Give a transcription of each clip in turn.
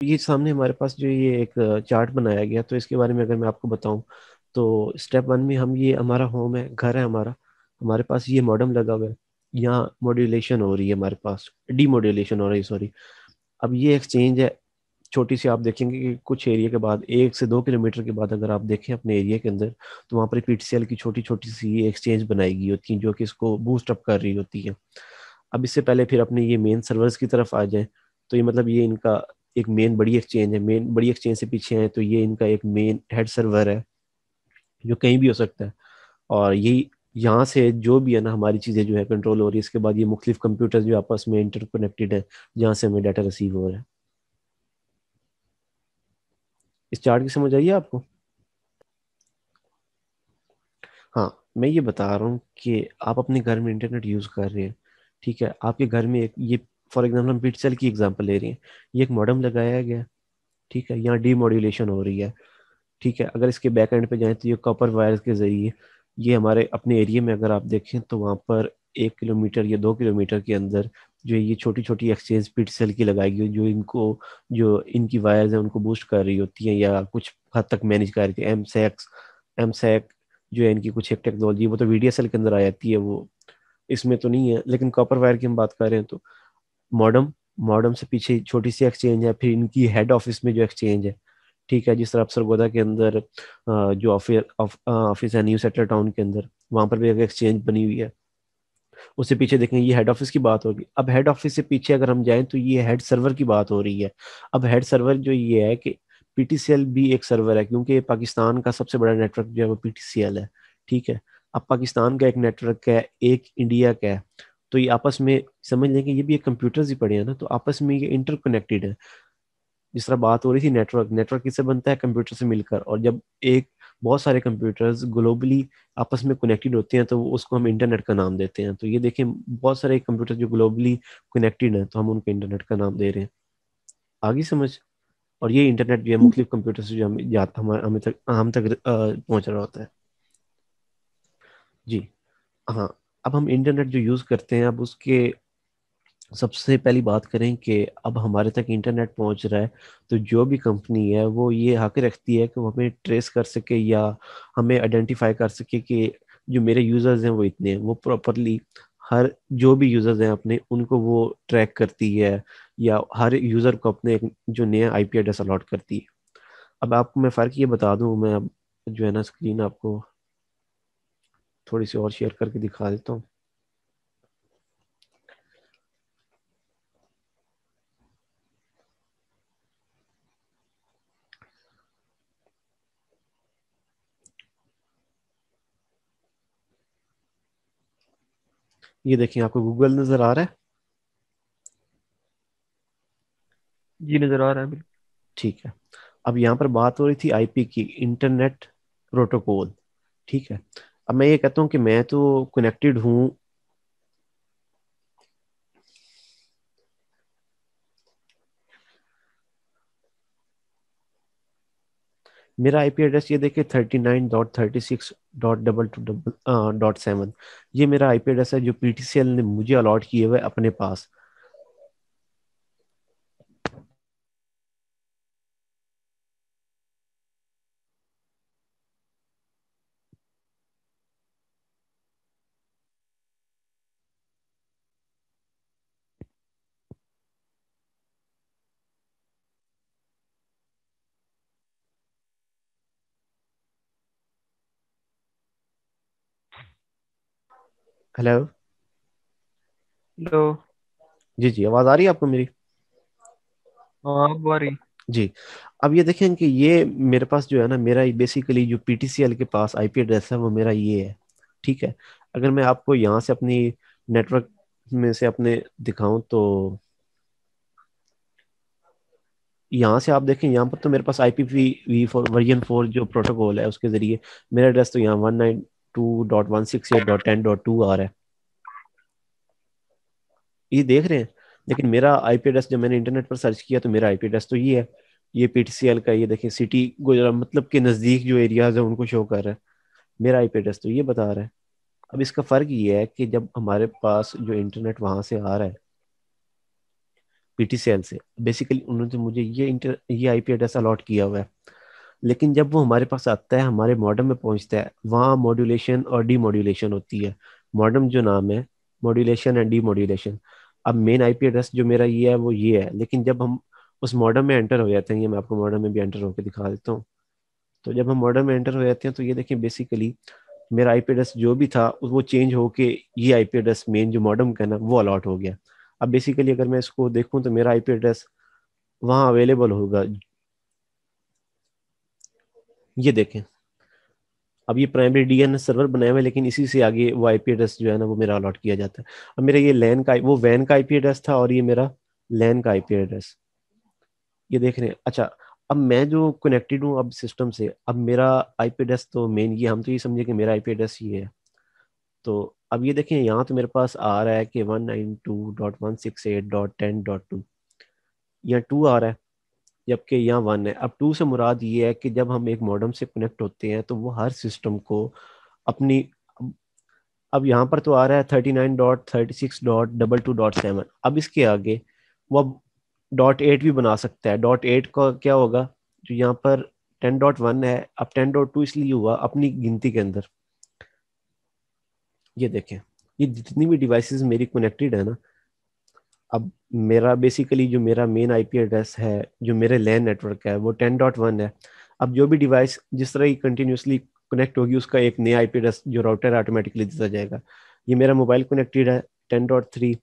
ये सामने हमारे पास जो ये एक चार्ट बनाया गया, तो इसके बारे में अगर मैं आपको बताऊं तो स्टेप वन में हम, ये हमारा होम है, घर है हमारा। हमारे पास ये मॉडेम लगा हुआ है। यहाँ मॉड्यूलेशन हो रही है, हमारे पास डीमॉड्यूलेशन हो रही है, सॉरी। अब ये एक्सचेंज है छोटी सी। आप देखेंगे कि कुछ एरिया के बाद, 1 से 2 किलोमीटर के बाद अगर आप देखें अपने एरिया के अंदर, तो वहाँ पर पीटीसीएल की छोटी छोटी सी एक्सचेंज बनाई गई होती है जो कि इसको बूस्ट अप कर रही होती है। अब इससे पहले फिर अपने ये मेन सर्वर्स की तरफ आ जाए, तो ये मतलब ये इनका एक मेन बड़ी एक्सचेंज है। मेन बड़ी एक्सचेंज से पीछे है तो ये इनका एक मेन हेड सर्वर है जो कहीं भी हो सकता है। और यही यहाँ से जो भी है ना हमारी चीज़ें जो है कंट्रोल हो रही है। इसके बाद ये मुख्तलिफ कंप्यूटर जो आपस में इंटरकनेक्टेड है, जहाँ से हमें डाटा रिसीव हो रहा है। इस चार्ट की समझ आई है आपको? हाँ, मैं ये बता रहा हूँ कि आप अपने घर में इंटरनेट यूज़ कर रहे हैं, ठीक है। आपके घर में एक ये, फॉर एग्जांपल हम पिक्सेल की एग्जांपल ले रहे हैं। ये एक मॉडेम लगाया गया है, ठीक है। यहाँ डीमॉड्यूलेशन हो रही है, ठीक है। अगर इसके बैक एंड पे जाएं तो ये कॉपर वायर के जरिए, ये हमारे अपने एरिया में अगर आप देखें तो वहाँ पर 1 किलोमीटर या 2 किलोमीटर के अंदर जो ये छोटी छोटी एक्सचेंज पिट सेल की लगाई गई, जो इनको, जो इनकी वायर्स हैं उनको बूस्ट कर रही होती हैं या कुछ हद तक मैनेज कर रही थी। एम सैक जो है इनकी कुछ एक टेक्नोलॉजी, वो तो वीडीएसएल के अंदर आ जाती है, वो इसमें तो नहीं है। लेकिन कॉपर वायर की हम बात कर रहे हैं तो मॉडम मॉडम से पीछे छोटी सी एक्सचेंज है, फिर इनकी हेड ऑफिस में जो एक्सचेंज है, ठीक है। जिस तरह आप सरगोदा के अंदर जो ऑफिस है न्यू सेटल टाउन के अंदर, वहां पर भी एक एक्सचेंज बनी हुई है। उससे पीछे देखें, ये हेड ऑफिस की बात होगी। अब हेड ऑफिस से पीछे अगर हम जाएं तो ये हेड सर्वर की बात हो रही है। अब हेड सर्वर जो ये है कि पीटीसीएल भी एक सर्वर है, क्योंकि पाकिस्तान का सबसे बड़ा नेटवर्क जो है वो पीटीसीएल है, ठीक है। अब पाकिस्तान का एक नेटवर्क है, एक इंडिया का है। तो ये आपस में समझ लें कि ये भी एक कंप्यूटर्स ही पड़े हैं ना, तो आपस में ये इंटरकनेक्टेड है। जिस तरह बात हो रही थी, नेटवर्क नेटवर्क किससे बनता है? कंप्यूटर से मिलकर। और जब एक बहुत सारे कंप्यूटर्स ग्लोबली आपस में कनेक्टेड होते हैं तो उसको हम इंटरनेट का नाम देते हैं। तो ये देखें, बहुत सारे कंप्यूटर जो ग्लोबली कनेक्टेड हैं तो हम उनको इंटरनेट का नाम दे रहे हैं। आगे समझ? और ये इंटरनेट जो है मुख्तलिफ कंप्यूटर से जो हमें जाता, हम तक पहुंच रहा होता है। जी हाँ। अब हम इंटरनेट जो यूज़ करते हैं, अब उसके सबसे पहली बात करें कि अब हमारे तक इंटरनेट पहुंच रहा है, तो जो भी कंपनी है वो ये हक रखती है कि वो हमें ट्रेस कर सके या हमें आइडेंटिफाई कर सके कि जो मेरे यूज़र्स हैं वो इतने हैं। वो प्रॉपरली हर जो भी यूज़र्स हैं अपने, उनको वो ट्रैक करती है, या हर यूज़र को अपने एक जो नया आईपी एड्रेस अलॉट करती है। अब आपको मैं फ़र्क ये बता दूं, मैं अब जो है ना स्क्रीन आपको थोड़ी सी और शेयर करके दिखा देता हूँ। ये देखिए, आपको गूगल नज़र आ रहा है? जी नजर आ रहा है बिल्कुल। ठीक है। अब यहाँ पर बात हो रही थी आईपी की, इंटरनेट प्रोटोकॉल, ठीक है। अब मैं ये कहता हूँ कि मैं तो कनेक्टेड हूँ। मेरा आईपी एड्रेस ये देखिए, 39.36.222.7। ये मेरा आईपी एड्रेस है जो पीटीसीएल ने मुझे अलॉट किए हुए अपने पास। हेलो? हेलो। जी जी, आवाज़ आ रही है आपको मेरी? हाँ अब आ रही। जी। अब ये देखें कि ये मेरे पास जो है ना, मेरा बेसिकली जो पीटीसीएल के पास आईपी एड्रेस है वो मेरा ये है, ठीक है। अगर मैं आपको यहाँ से अपनी नेटवर्क में से अपने दिखाऊं तो यहाँ से आप देखें, यहाँ पर तो मेरे पास IPv4 वर्जन 4 जो प्रोटोकॉल है उसके जरिए मेरा एड्रेस तो यहाँ 192.168.10.2 आ रहा है। ये देख रहे हैं? लेकिन मेरा आईपी एड्रेस जब मैंने इंटरनेट पर सर्च किया तो मेरा आईपी एड्रेस तो ये है। ये पीटीसीएल का, ये देखें, सिटी गुजरा मतलब के नज़दीक जो एरियाज है उनको शो कर रहा है। मेरा आईपी एड्रेस तो ये बता रहा है। अब इसका फ़र्क ये है कि जब हमारे पास जो इंटरनेट वहाँ से आ रहा है, पीटीसीएल से। बेसिकली उन्होंने मुझे ये आईपी एड्रेस अलॉट किया हुआ है, लेकिन जब वो हमारे पास आता है, हमारे मॉडेम में पहुंचता है, वहाँ मॉड्यूलेशन और डीमॉड्यूलेशन होती है। मॉडेम जो नाम है, मॉड्यूलेशन एंड डीमॉड्यूलेशन। अब मेन आईपी एड्रेस जो मेरा ये है वो ये है, लेकिन जब हम उस मॉडेम में एंटर हो जाते हैं, ये मैं आपको मॉडेम में भी एंटर होकर दिखा देता हूँ। तो जब हम मॉडेम में एंटर हो जाते हैं तो ये देखिए बेसिकली मेरा आईपी एड्रेस जो भी था वो चेंज होके ये आईपी एड्रेस मेन जो मॉडेम का है ना वो अलॉट हो गया। अब बेसिकली अगर मैं इसको देखूं तो मेरा आईपी एड्रेस वहाँ अवेलेबल होगा। ये देखें, अब ये प्राइमरी डीएनएस सर्वर बनाया हुआ है, लेकिन इसी से आगे वो आईपी एड्रेस जो है ना वो मेरा अलॉट किया जाता है। अब मेरा ये लैन का, वो वैन का आईपी एड्रेस था और ये मेरा लैन का आईपी एड्रेस, ये देख रहे हैं। अच्छा, अब मैं जो कनेक्टेड हूँ अब सिस्टम से, अब मेरा आईपी एड्रेस तो मेन ये, हम तो ये समझे कि मेरा आईपी एड्रेस ये है। तो अब ये देखें, यहाँ तो मेरे पास आ रहा है कि 192.168.10.2, यहाँ 2 आ रहा है, जबकि यहाँ 1 है। अब 2 से मुराद ये है कि जब हम एक मॉडेम से कनेक्ट होते हैं तो वो हर सिस्टम को अपनी, अब यहाँ पर तो आ रहा है 39.36.22.7, अब इसके आगे वो अब .8 भी बना सकता है। .8 का क्या होगा, जो यहाँ पर 10.1 है, अब 10.2 इसलिए हुआ अपनी गिनती के अंदर। ये देखें, ये जितनी भी डिवाइसेस मेरी कनेक्टेड है ना, अब मेरा बेसिकली जो मेरा मेन आईपी एड्रेस है, जो मेरे लैन नेटवर्क है वो 10.1 है। अब जो भी डिवाइस जिस तरह ही कंटिन्यूसली कनेक्ट होगी, उसका एक नया आईपी एड्रेस जो राउटर ऑटोमेटिकली देता जाएगा। ये मेरा मोबाइल कनेक्टेड है 10.3,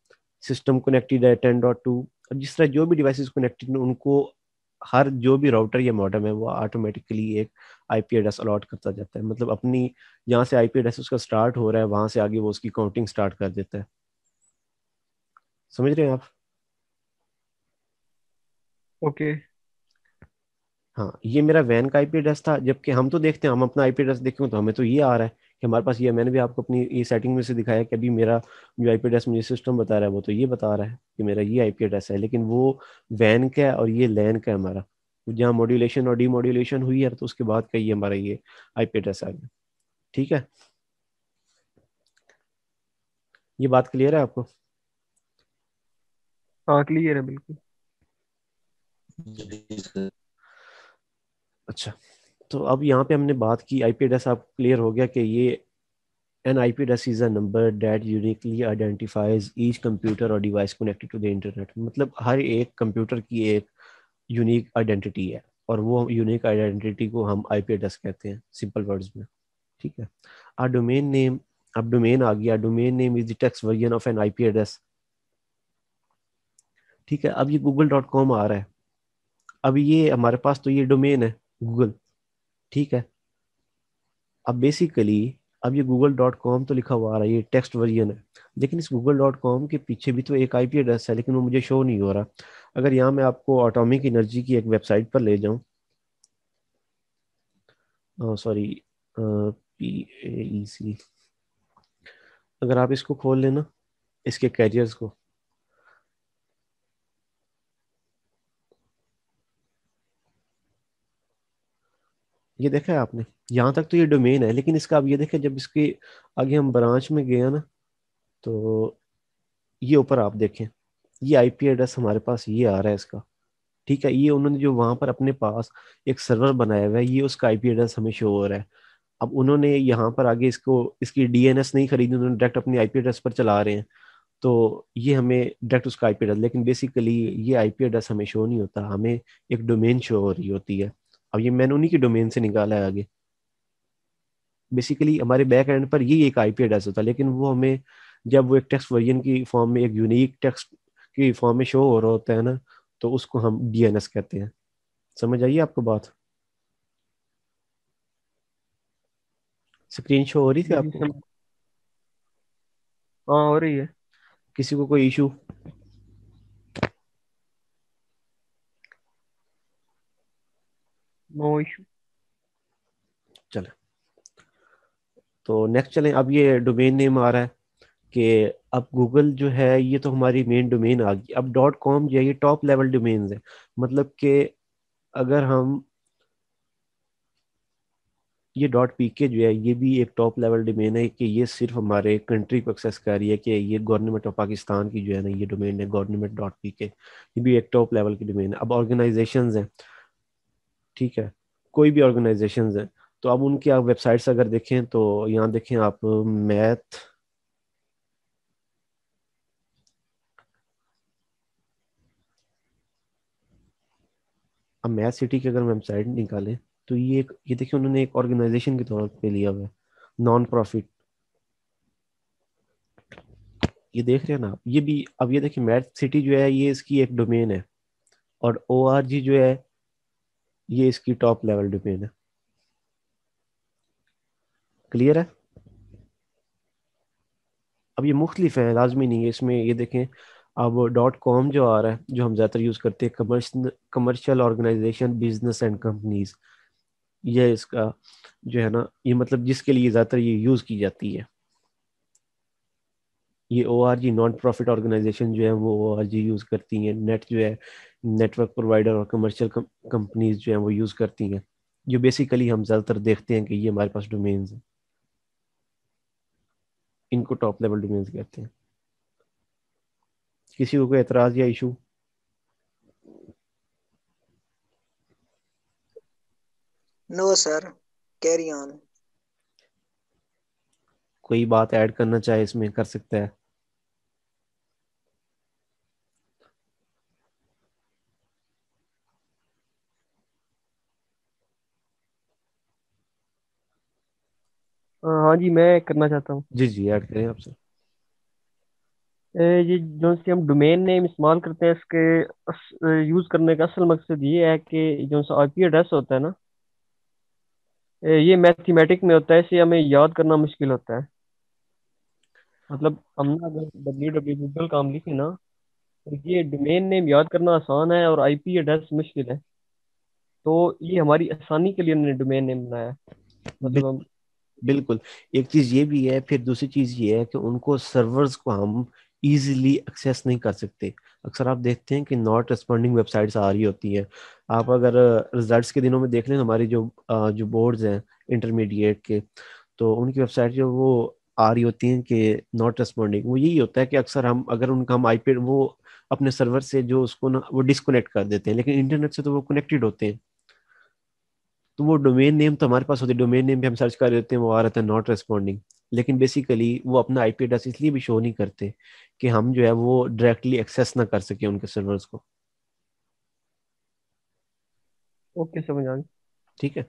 सिस्टम कनेक्टेड है 10.2। अब जिस तरह जो भी डिवाइसेस कनेक्टेड हैं उनको हर जो भी राउटर या मॉडेम है वो ऑटोमेटिकली एक आईपी एड्रेस अलॉट करता जाता है। मतलब अपनी जहाँ से आईपी एड्रेस उसका स्टार्ट हो रहा है वहां से आगे वो उसकी काउंटिंग स्टार्ट कर देता है। समझ रहे हैं आप? ओके। हाँ, ये मेरा वैन का आईपी एड्रेस था, जबकि हम तो देखते हैं, हम अपना आईपी एड्रेस देखें तो हमें तो ये आ रहा है कि हमारे पास ये, मैंने भी आपको अपनी ये सेटिंग में से दिखाया कि अभी मेरा जो आईपी एड्रेस मुझे सिस्टम बता रहा है वो तो ये बता रहा है कि मेरा ये आईपी एड्रेस है, लेकिन वो वैन का है और ये लैन का है हमारा। जहाँ मॉड्यूलेशन और डीमॉड्यूलेशन हुई है तो उसके बाद का ये हमारा ये आईपी एड्रेस आ गया। ठीक है, ये बात क्लियर है आपको? हाँ, क्लियर है बिल्कुल। अच्छा, तो अब यहाँ पे हमने बात की आईपी एड्रेस, आप क्लियर हो गया कि ये an IP address is a number that uniquely identifies each computer or device connected to the internet। मतलब हर एक कंप्यूटर की एक यूनिक आइडेंटिटी है, और वो यूनिक आइडेंटिटी को हम आईपी एड्रेस कहते हैं सिंपल वर्ड्स में। ठीक है। आ डोमेन नेम, अब डोमेन आ गया, domain name is the text version of N IP address. ठीक है, अब ये google.com आ रहा है, अब ये हमारे पास तो ये डोमेन है गूगल। ठीक है, अब बेसिकली अब ये google.com तो लिखा हुआ आ रहा है, ये टेक्स्ट वर्जन है, लेकिन इस google.com के पीछे भी तो एक आईपी एड्रेस है, लेकिन वो मुझे शो नहीं हो रहा। अगर यहाँ मैं आपको एटॉमिक एनर्जी की एक वेबसाइट पर ले जाऊँ, सॉरी, PAEC, अगर आप इसको खोल लेना, इसके कैरियर्स को, ये देखा है आपने? यहाँ तक तो ये डोमेन है, लेकिन इसका अब ये देखें, जब इसके आगे हम ब्रांच में गए ना, तो ये ऊपर आप देखें, ये आईपी एड्रेस हमारे पास ये आ रहा है इसका। ठीक है, ये उन्होंने जो वहां पर अपने पास एक सर्वर बनाया हुआ है, ये उसका आईपी एड्रेस हमें शो हो रहा है। अब उन्होंने यहाँ पर आगे इसको, इसकी डीएनएस नहीं खरीदी, उन्होंने डायरेक्ट अपनी आईपी एड्रेस पर चला रहे हैं। तो ये हमें डायरेक्ट उसका आईपी एड्रेस, लेकिन बेसिकली ये आईपी एड्रेस हमें शो नहीं होता, हमें एक डोमेन शो हो रही होती है। अब ये मैंने उन्हीं की डोमेन से निकाला है आगे। बेसिकली हमारे बैक एंड पर ये एक आईपी एड्रेस होता है, लेकिन वो हमें जब वो एक टेक्स्ट वर्जन की फॉर्म में, एक यूनिक टेक्स्ट की फॉर्म में शो हो रहा होता है ना, तो उसको हम डीएनएस कहते हैं। समझ आइए आपको बात? स्क्रीन शो हो रही थी जी आपको? समझ। हाँ, हो रही है। किसी को कोई इशू? No issue. चले, तो नेक्स्ट चलें। अब ये डोमेन नेम आ रहा है कि अब गूगल जो है ये तो हमारी मेन डोमेन आ गई। अब .com जो है ये टॉप लेवल डोमेन्स है, मतलब कि अगर हम ये डॉट पीके जो है ये भी एक टॉप लेवल डोमेन है कि ये सिर्फ हमारे कंट्री को एक्सेस कर रही है, कि ये गवर्नमेंट ऑफ पाकिस्तान की जो है ना ये डोमेन है गवर्नमेंट डॉट पीके, ये भी एक टॉप लेवल की डोमेन है। अब ऑर्गेनाइजेशंस हैं, ठीक है, कोई भी ऑर्गेनाइजेशंस हैं, तो अब उनकी आप वेबसाइट्स अगर देखें तो यहाँ देखें आप मैथ, अब मैथ सिटी की अगर हम वेबसाइट निकालें तो ये देखिए उन्होंने एक ऑर्गेनाइजेशन के तौर पे लिया हुआ है, नॉन प्रॉफिट। ये देख रहे हैं ना आप, ये भी अब ये देखिए मैथ सिटी जो है ये इसकी एक डोमेन है, और ओ आर जी जो है ये इसकी टॉप लेवल डोमेन है। क्लियर है? अब ये मुख्तलिफ है, लाजमी नहीं है इसमें। ये देखें अब डॉट कॉम जो आ रहा है, जो हम ज़्यादातर यूज़ करते हैं, commercial organisation business and companies, ये इसका जो है ना ये मतलब जिसके लिए ज़्यादातर ये यूज़ की जाती है। ये O R G non profit organisation जो है वो ओ आर जी यूज़ करती हैं, नेट जो है नेटवर्क प्रोवाइडर और कमर्शियल कंपनीज जो है वो यूज़ करती हैं, जो बेसिकली हम ज़्यादातर देखते हैं कि ये हमारे पास डोमेन्स हैं, इनको टॉप लेवल डोमेन्स कहते हैं। किसी को कोई एतराज़ या issue? No sir, carry on. कोई बात ऐड करना चाहे इसमें कर सकता है। हाँ जी, मैं करना चाहता हूँ। जी जी ऐड करें आपसे। ये जो सी हम डोमेन नेम इस्तेमाल करते हैं, इसके यूज़ करने का असल मकसद ये है कि जो सा आईपी एड्रेस होता है ना, ये मैथमेटिक में होता है, इसे हमें याद करना मुश्किल होता है। मतलब हम ना अगर डब्ल्यू डब्ल्यू गूगल का हम लिखे ना, तो ये डोमेन नेम याद करना आसान है और आईपी एड्रेस मुश्किल है। तो ये हमारी आसानी के लिए उन्होंने डोमेन नेम बनाया है। बिल, मतलब हम। बिल्कुल। एक चीज ये भी है, फिर दूसरी चीज ये है कि उनको सर्वर्स को हम इजीली एक्सेस नहीं कर सकते। अक्सर आप देखते हैं कि नॉट रिस्पॉन्डिंग वेबसाइट्स आ रही होती हैं। आप अगर रिजल्ट्स के दिनों में देख लें, हमारी जो बोर्ड्स हैं इंटरमीडिएट के, तो उनकी वेबसाइट जो वो आ रही होती हैं कि नॉट रिस्पॉन्डिंग, वो यही होता है कि अक्सर हम अगर उनका हम आईपी वो अपने सर्वर से जो उसको ना वो डिस्कनेक्ट कर देते हैं, लेकिन इंटरनेट से तो वो कनेक्टेड होते हैं। तो वो डोमेन नेम तो हमारे पास होती है, डोमेन नेम भी हम सर्च कर देते हैं, वो आ रहा था नॉट रिस्पॉन्डिंग। लेकिन बेसिकली वो अपना आईपी एड्रेस इसलिए भी शो नहीं करते कि हम जो है वो डायरेक्टली एक्सेस ना कर सके उनके सर्वर्स को। ओके, समझ आ गया। ठीक है।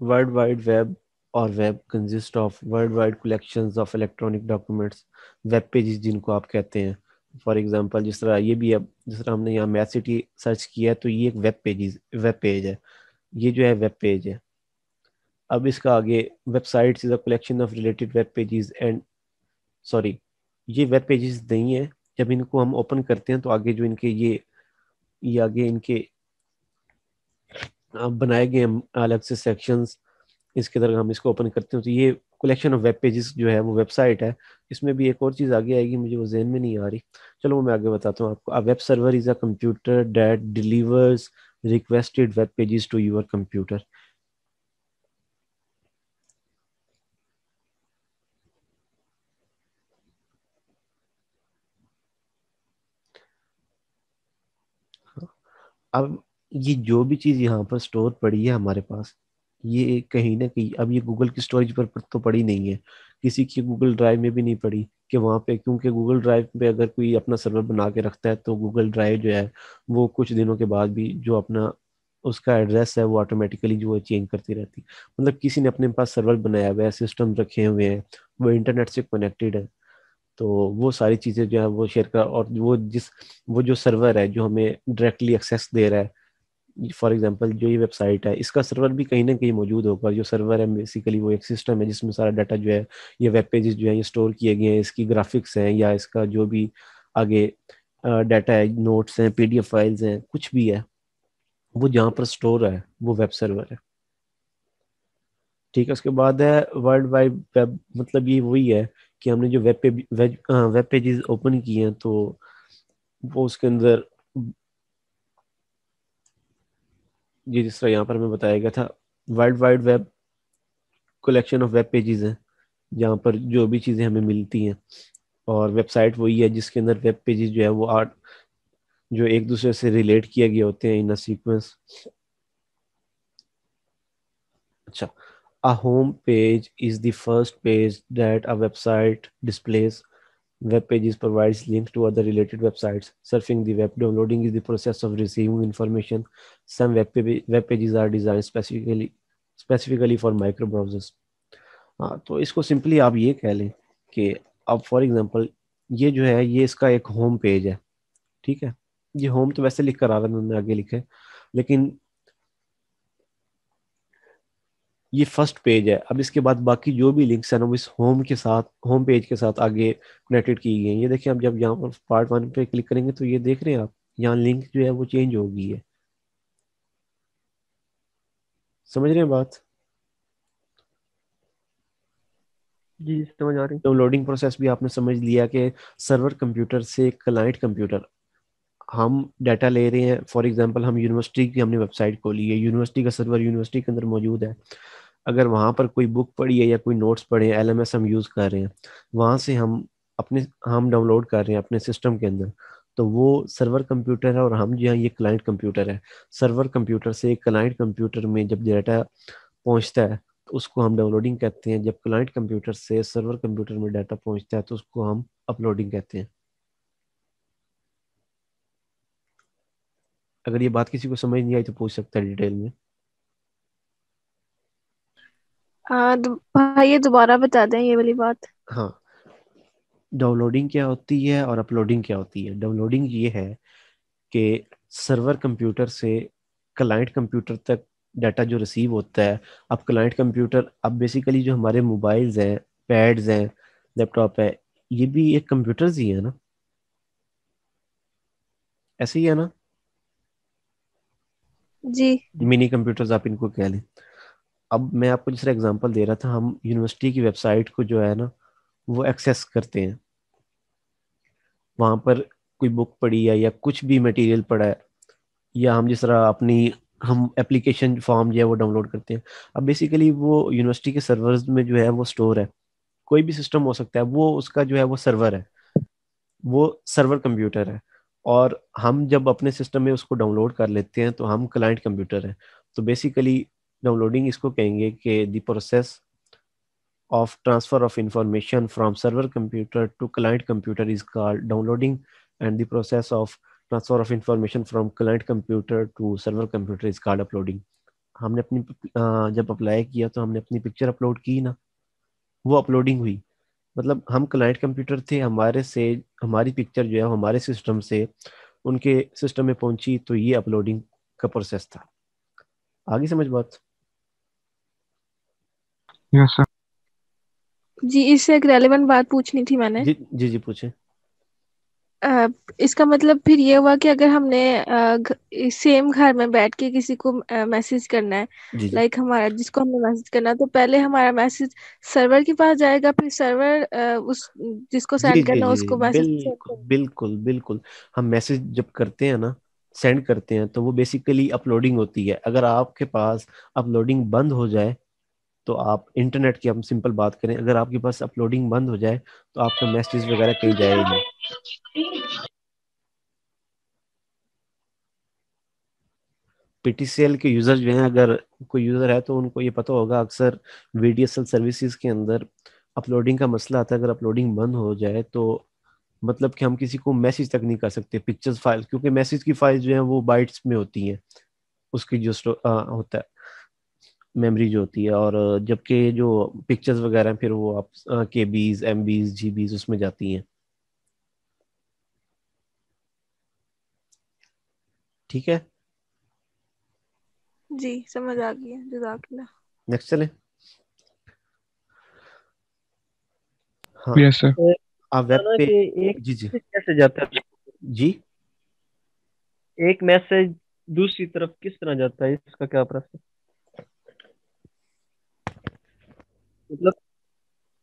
वर्ल्ड वाइड वेब और web consist of world wide collections of electronic documents, web pages जिनको आप कहते हैं। फॉर एग्जांपल जिस तरह ये भी है, जिस तरह हमने यहाँ मैथ सिटी सर्च किया है तो ये एक वेब पेज है, ये जो है वेब पेज है। अब इसका आगे websites is a collection of related web pages and, sorry, ये वेब पेजेस नहीं है। जब इनको हम ओपन करते हैं तो आगे जो इनके ये आगे इनके बनाए गए हैं अलग से सेक्शंस, इसके तरह हम इसको ओपन करते हैं तो ये कलेक्शन ऑफ वेब पेजेस जो है वो वेबसाइट है। इसमें भी एक और चीज़ आगे आएगी, मुझे वो जहन में नहीं आ रही, चलो वो मैं आगे बताता हूँ आपको। A web server is a computer that delivers requested web pages to your computer. अब ये जो भी चीज़ यहाँ पर स्टोर पड़ी है हमारे पास, ये कहीं ना कहीं अब ये गूगल की स्टोरेज पर तो पड़ी नहीं है, किसी की गूगल ड्राइव में भी नहीं पड़ी कि वहाँ पे, क्योंकि गूगल ड्राइव पे अगर कोई अपना सर्वर बना के रखता है तो गूगल ड्राइव जो है वो कुछ दिनों के बाद भी जो अपना उसका एड्रेस है वो ऑटोमेटिकली जो है चेंज करती रहती है। मतलब किसी ने अपने पास सर्वर बनाया हुआ है, सिस्टम रखे हुए हैं, वो इंटरनेट से कनेक्टेड है, तो वो सारी चीज़ें जो है वो शेयर कर, और वो जो सर्वर है जो हमें डायरेक्टली एक्सेस दे रहा है, फॉर एग्जांपल जो ये वेबसाइट है इसका सर्वर भी कहीं ना कहीं मौजूद होगा। जो सर्वर है बेसिकली वो एक सिस्टम है जिसमें सारा डाटा जो है, ये वेब पेजेस जो है ये स्टोर किए गए हैं, इसकी ग्राफिक्स हैं या इसका जो भी आगे डाटा है, नोट्स हैं, पीडीएफ फाइल्स हैं, कुछ भी है, वो जहाँ पर स्टोर है वो वेब सर्वर है। ठीक है, उसके बाद है वर्ल्ड वाइड वेब, मतलब ये वही है कि हमने जो वेब पेजेस ओपन किए हैं, तो वो उसके अंदर ये जिस तरह यहाँ पर हमें बताया गया था, world wide web collection of web pages है, जहाँ पर जो भी चीज़ें हमें मिलती हैं। और वेबसाइट वही है जिसके अंदर वेब पेजेस जो है वो आर्ट जो एक दूसरे से रिलेट किए गए होते हैं इन अ सीक्वेंस। अच्छा, a home page is the first page that a website displays. Web pages provides links to other related websites. Surfing the web, downloading is the process of receiving information. Some web pages are designed specifically for micro browsers. हाँ, तो इसको simply आप ये कह लें कि अब for example ये जो है ये इसका एक होम पेज है, ठीक है। ये होम तो वैसे लिख कर आ रहा है, मैंने आगे लिखा है, लेकिन ये फर्स्ट पेज है। अब इसके बाद बाकी जो भी लिंक्स है ना वो इस होम के साथ, होम पेज के साथ आगे कनेक्टेड की गई हैं। ये देखिए, अब जब यहाँ पर पार्ट 1 पे क्लिक करेंगे तो ये देख रहे हैं आप, यहाँ लिंक जो है वो चेंज हो गई है। समझ रहे हैं बात? जी समझ आ रही। तो लोडिंग प्रोसेस भी आपने समझ लिया कि सर्वर कंप्यूटर से क्लाइंट कंप्यूटर हम डाटा ले रहे हैं। फॉर एग्जांपल हम यूनिवर्सिटी की हमने वेबसाइट खोली है, यूनिवर्सिटी का सर्वर यूनिवर्सिटी के अंदर मौजूद है। अगर वहाँ पर कोई बुक पढ़ी है या कोई नोट्स पढ़े हैं, एलएमएस हम यूज़ कर रहे हैं, वहाँ से हम डाउनलोड कर रहे हैं अपने सिस्टम के अंदर, तो वो सर्वर कंप्यूटर है और हम जो है ये क्लाइंट कंप्यूटर है। सर्वर कंप्यूटर से क्लाइंट कंप्यूटर में जब डाटा पहुँचता है तो उसको हम डाउनलोडिंग कहते हैं। जब क्लाइंट कंप्यूटर से सर्वर कंप्यूटर में डाटा पहुँचता है तो उसको हम अपलोडिंग कहते हैं। अगर ये बात किसी को समझ नहीं आई तो पूछ सकता है डिटेल में। भाई ये दोबारा बता दें ये वाली बात। हाँ, डाउनलोडिंग क्या होती है और अपलोडिंग क्या होती है। डाउनलोडिंग ये है कि सर्वर कंप्यूटर से क्लाइंट कंप्यूटर तक डाटा जो रिसीव होता है। अब क्लाइंट कंप्यूटर, अब बेसिकली जो हमारे मोबाइल्स हैं, पैड्स हैं, लैपटॉप है, ये भी एक कंप्यूटर्स ही है ना, ऐसे ही है ना। जी। मिनी कंप्यूटर्स आप इनको कह लें। अब मैं आपको जिस एग्जांपल दे रहा था, हम यूनिवर्सिटी की वेबसाइट को जो है ना वो एक्सेस करते हैं। वहाँ पर कोई बुक पढ़ी है या कुछ भी मटेरियल पढ़ा है, या हम जिस तरह अपनी हम एप्लीकेशन फॉर्म जो है वो डाउनलोड करते हैं। अब बेसिकली वो यूनिवर्सिटी के सर्वर्स में जो है वो स्टोर है। कोई भी सिस्टम हो सकता है, वो उसका जो है वो सर्वर है, वो सर्वर कंप्यूटर है। और हम जब अपने सिस्टम में उसको डाउनलोड कर लेते हैं तो हम क्लाइंट कंप्यूटर है। तो बेसिकली डाउनलोडिंग इसको कहेंगे कि the process of transfer of information from server computer to client computer is called downloading, and the process of transfer of information from client computer to server computer is called uploading. हमने अपनी जब apply किया तो हमने अपनी picture upload की ना, वो अपलोडिंग हुई। मतलब हम क्लाइंट कंप्यूटर थे, हमारे से हमारी पिक्चर जो है हमारे सिस्टम से उनके सिस्टम में पहुंची, तो ये अपलोडिंग का प्रोसेस था। आगे समझ बात? Yes sir. जी इससे एक रेलेवेंट बात पूछनी थी मैंने। जी जी जी पूछे। इसका मतलब फिर ये हुआ कि अगर हमने सेम घर में बैठ के किसी को मैसेज करना है, जी जी लाइक हमारा जिसको हमने मैसेज करना है, तो पहले हमारा मैसेज सर्वर के पास जाएगा, फिर सर्वर उस जिसको जी सेंड जी करना है जी जी उसको मैसेज सेंड बिल्कुल करेगा। बिल्कुल बिल्कुल। हम मैसेज जब करते हैं ना, सेंड करते हैं, तो वो बेसिकली अपलोडिंग होती है। अगर आपके पास अपलोडिंग बंद हो जाए तो आप इंटरनेट की हम सिंपल बात करें, अगर आपके पास अपलोडिंग बंद हो जाए तो आपका मैसेज वगैरह कहीं जाए ही नहीं। पीटीसीएल के यूजर जो हैं, अगर कोई यूजर है तो उनको ये पता होगा, अक्सर वीडीएसएल सर्विसेज के अंदर अपलोडिंग का मसला आता है। अगर अपलोडिंग बंद हो जाए तो मतलब कि हम किसी को मैसेज तक नहीं कर सकते, पिक्चर्स फाइल, क्योंकि मैसेज की फाइल जो है वो बाइट्स में होती हैं, उसकी जो होता है मेमोरी जो होती है। और जबकि जो पिक्चर्स वगैरह हैं, फिर वो आप केबीज, एमबीज, जीबीज उसमें जाती हैं। ठीक है, जी समझ आ गई है, जज़ाकल्लाह। नेक्स्ट चलें। हाँ, यस सर। आप वेब ना पे। कि एक जी जी मैसेज कैसे जाता है, जी। एक मैसेज दूसरी तरफ किस तरह जाता है, इसका क्या प्रोसेस? मतलब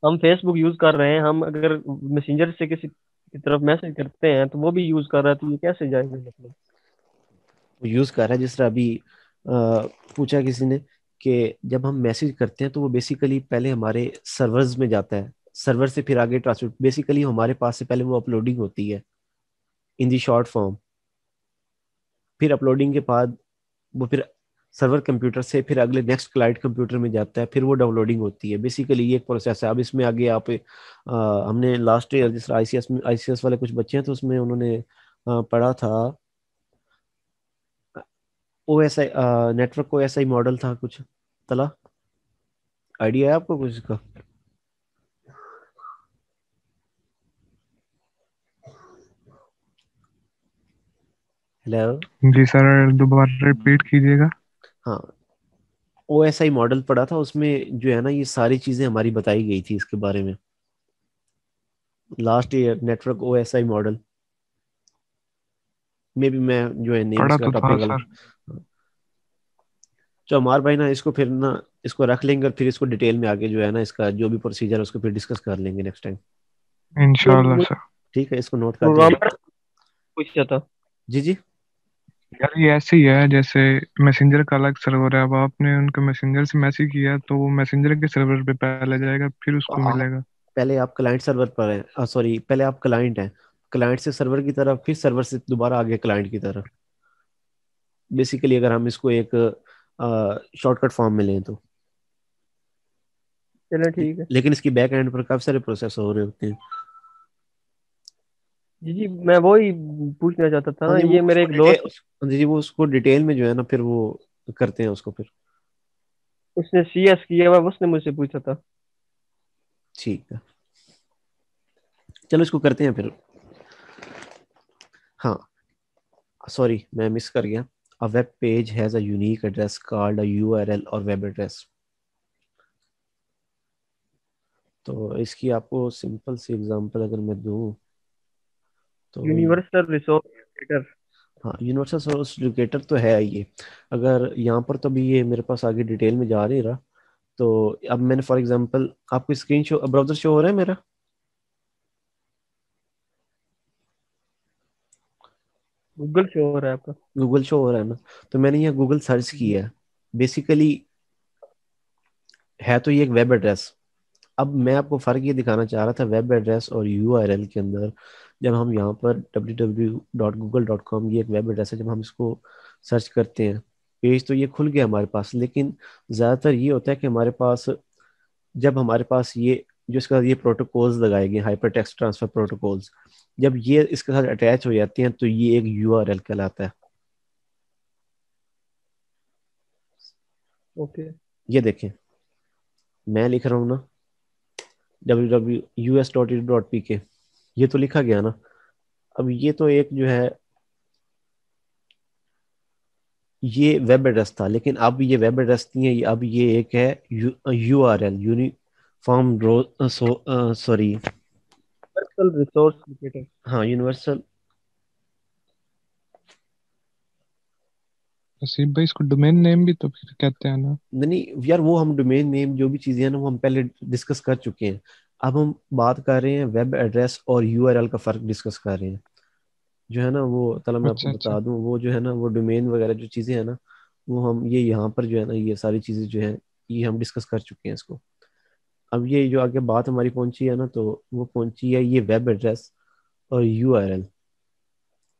हम फेसबुक यूज कर रहे हैं, हम अगर मैसेंजर से किसी की तरफ मैसेज करते हैं तो वो भी यूज कर रहा है, तो ये कैसे जाएगा मतलब? वो यूज कर रहा है, जिस तरह अभी पूछा किसी ने कि जब हम मैसेज करते हैं तो वो बेसिकली पहले हमारे सर्वर्स में जाता है, सर्वर से फिर आगे ट्रांसफर, बेसिकली हमारे पास से पहले वो अपलोडिंग होती है इन दी शॉर्ट फॉर्म, फिर अपलोडिंग के बाद वो फिर सर्वर कंप्यूटर से फिर अगले नेक्स्ट क्लाइंट कंप्यूटर में जाता है, फिर वो डाउनलोडिंग होती है। बेसिकली ये एक प्रोसेस है। अब इसमें आगे आप हमने लास्ट ईयर जिस आईसीएस में, आईसीएस वाले कुछ बच्चे हैं तो उसमें उन्होंने पढ़ा था O S I, network O S I model था कुछ, तला आइडिया है आपको कुछ इसका? हेलो। जी सर, दोबारा रिपीट कीजिएगा। हाँ, ओ एस आई मॉडल पढ़ा था, उसमें जो है ना ये सारी चीजें हमारी बताई गई थी इसके बारे में last year, network O S I model में भी। मैं जो है नेम पढ़ा इसका तो था टॉपिक गलत। सर। तो हमारे भाई ना इसको फिर ना इसको रख लेंगे और फिर इसको डिटेल में आगे जो है ना इसका जो भी प्रोसीजर है उसको फिर डिस्कस कर लेंगे नेक्स्ट टाइम। इंशाल्लाह सर। ठीक है, इसको नोट कर दिया। प्रोग्रामर पूछा था। जी जी। यार ये ऐसे ही है जैसे मैसेंजर का अलग सर्वर है, अब आपने उनके मैसेंजर से मैसेज किया तो वो मैसेंजर के सर्वर पे पहले जाएगा फिर उसको आप मिलेगा। पहले आप क्लाइंट सर्वर पर हैं, सॉरी पहले आप क्लाइंट हैं, क्लाइंट से सर्वर की तरफ, फिर सर्वर से दोबारा आगे क्लाइंट की तरफ। बेसिकली अगर हम इसको एक शॉर्टकट फॉर्म में लें तो, चलो ठीक है। लेकिन इसकी बैक एंड पर काफी सारे प्रोसेस हो रहे होते हैं। जी जी, मैं वो ही पूछना चाहता था हाँ ना, जी, वो ये मेरे उसको एक डिटेल, दोस्त, जी जी, वो उसको डिटेल में जो है ना फिर वो करते हैं उसको फिर। उसने सीएस किया हुआ, उसने मुझसे पूछा था। ठीक है, चलो इसको करते हैं फिर। हाँ, सॉरी मैं मिस कर गया। A web page has a unique address called a URL और web address। तो इसकी आपको सिंपल सी एग्जांपल अगर मैं दूं तो, यूनिवर्सल रिसोर्स लोकेटर। हाँ यूनिवर्सल सोर्स लोकेटर तो है ये। अगर यहाँ पर तो अभी ये मेरे पास आगे डिटेल में जा नहीं रहा, तो अब मैंने फॉर एग्जांपल आपको स्क्रीन शो, ब्राउजर शो हो रहा है मेरा? गूगल शो हो रहा है आपका? गूगल शो हो रहा है ना? तो मैंने यहाँ गूगल सर्च जी। किया है। बेसिकली है तो ये एक वेब एड्रेस। अब मैं आपको फर्क ये दिखाना चाह रहा था वेब एड्रेस और यूआरएल के अंदर। जब हम यहाँ पर www.google.com, ये एक वेब एड्रेस है, जब हम इसको सर्च करते हैं पेज तो ये खुल गया हमारे पास। लेकिन ज़्यादातर ये होता है कि हमारे पास, जब हमारे पास ये जो इसका ये प्रोटोकॉल्स लगाए गए हाइपर टेक्स्ट ट्रांसफर प्रोटोकॉल्स, जब ये इसके साथ अटैच हो जाते हैं तो ये एक यूआरएल कहलाता है। ओके। ये देखें, मैं लिख रहा हूँ ना www.us.edu.pk, ये तो लिखा गया ना। अब ये तो एक जो है ये वेब एड्रेस था, लेकिन अब ये वेब एड्रेस नहीं है, अब ये एक है URL, uniform sorry, universal resource locator. हाँ यूनिवर्सल। नसीब भाई इसको डोमेन नेम भी तो फिर कहते हैं ना। नहीं यार, वो हम डोमेन नेम जो भी चीजें हैं ना वो हम पहले डिस्कस कर चुके हैं। अब हम बात कर रहे हैं वेब एड्रेस और यूआरएल का फर्क डिस्कस कर रहे हैं। जो है ना वो, चलो मैं आपको अच्छा अच्छा। बता दूं, वो जो है ना वो डोमेन वगैरह जो चीजें हैं ना, वो हम ये यहाँ पर जो है ना ये सारी चीजें जो है ये हम डिस्कस कर चुके हैं इसको। अब ये जो आगे बात हमारी पहुंची है ना, तो वो पहुंची है ये वेब एड्रेस और यूआरएल।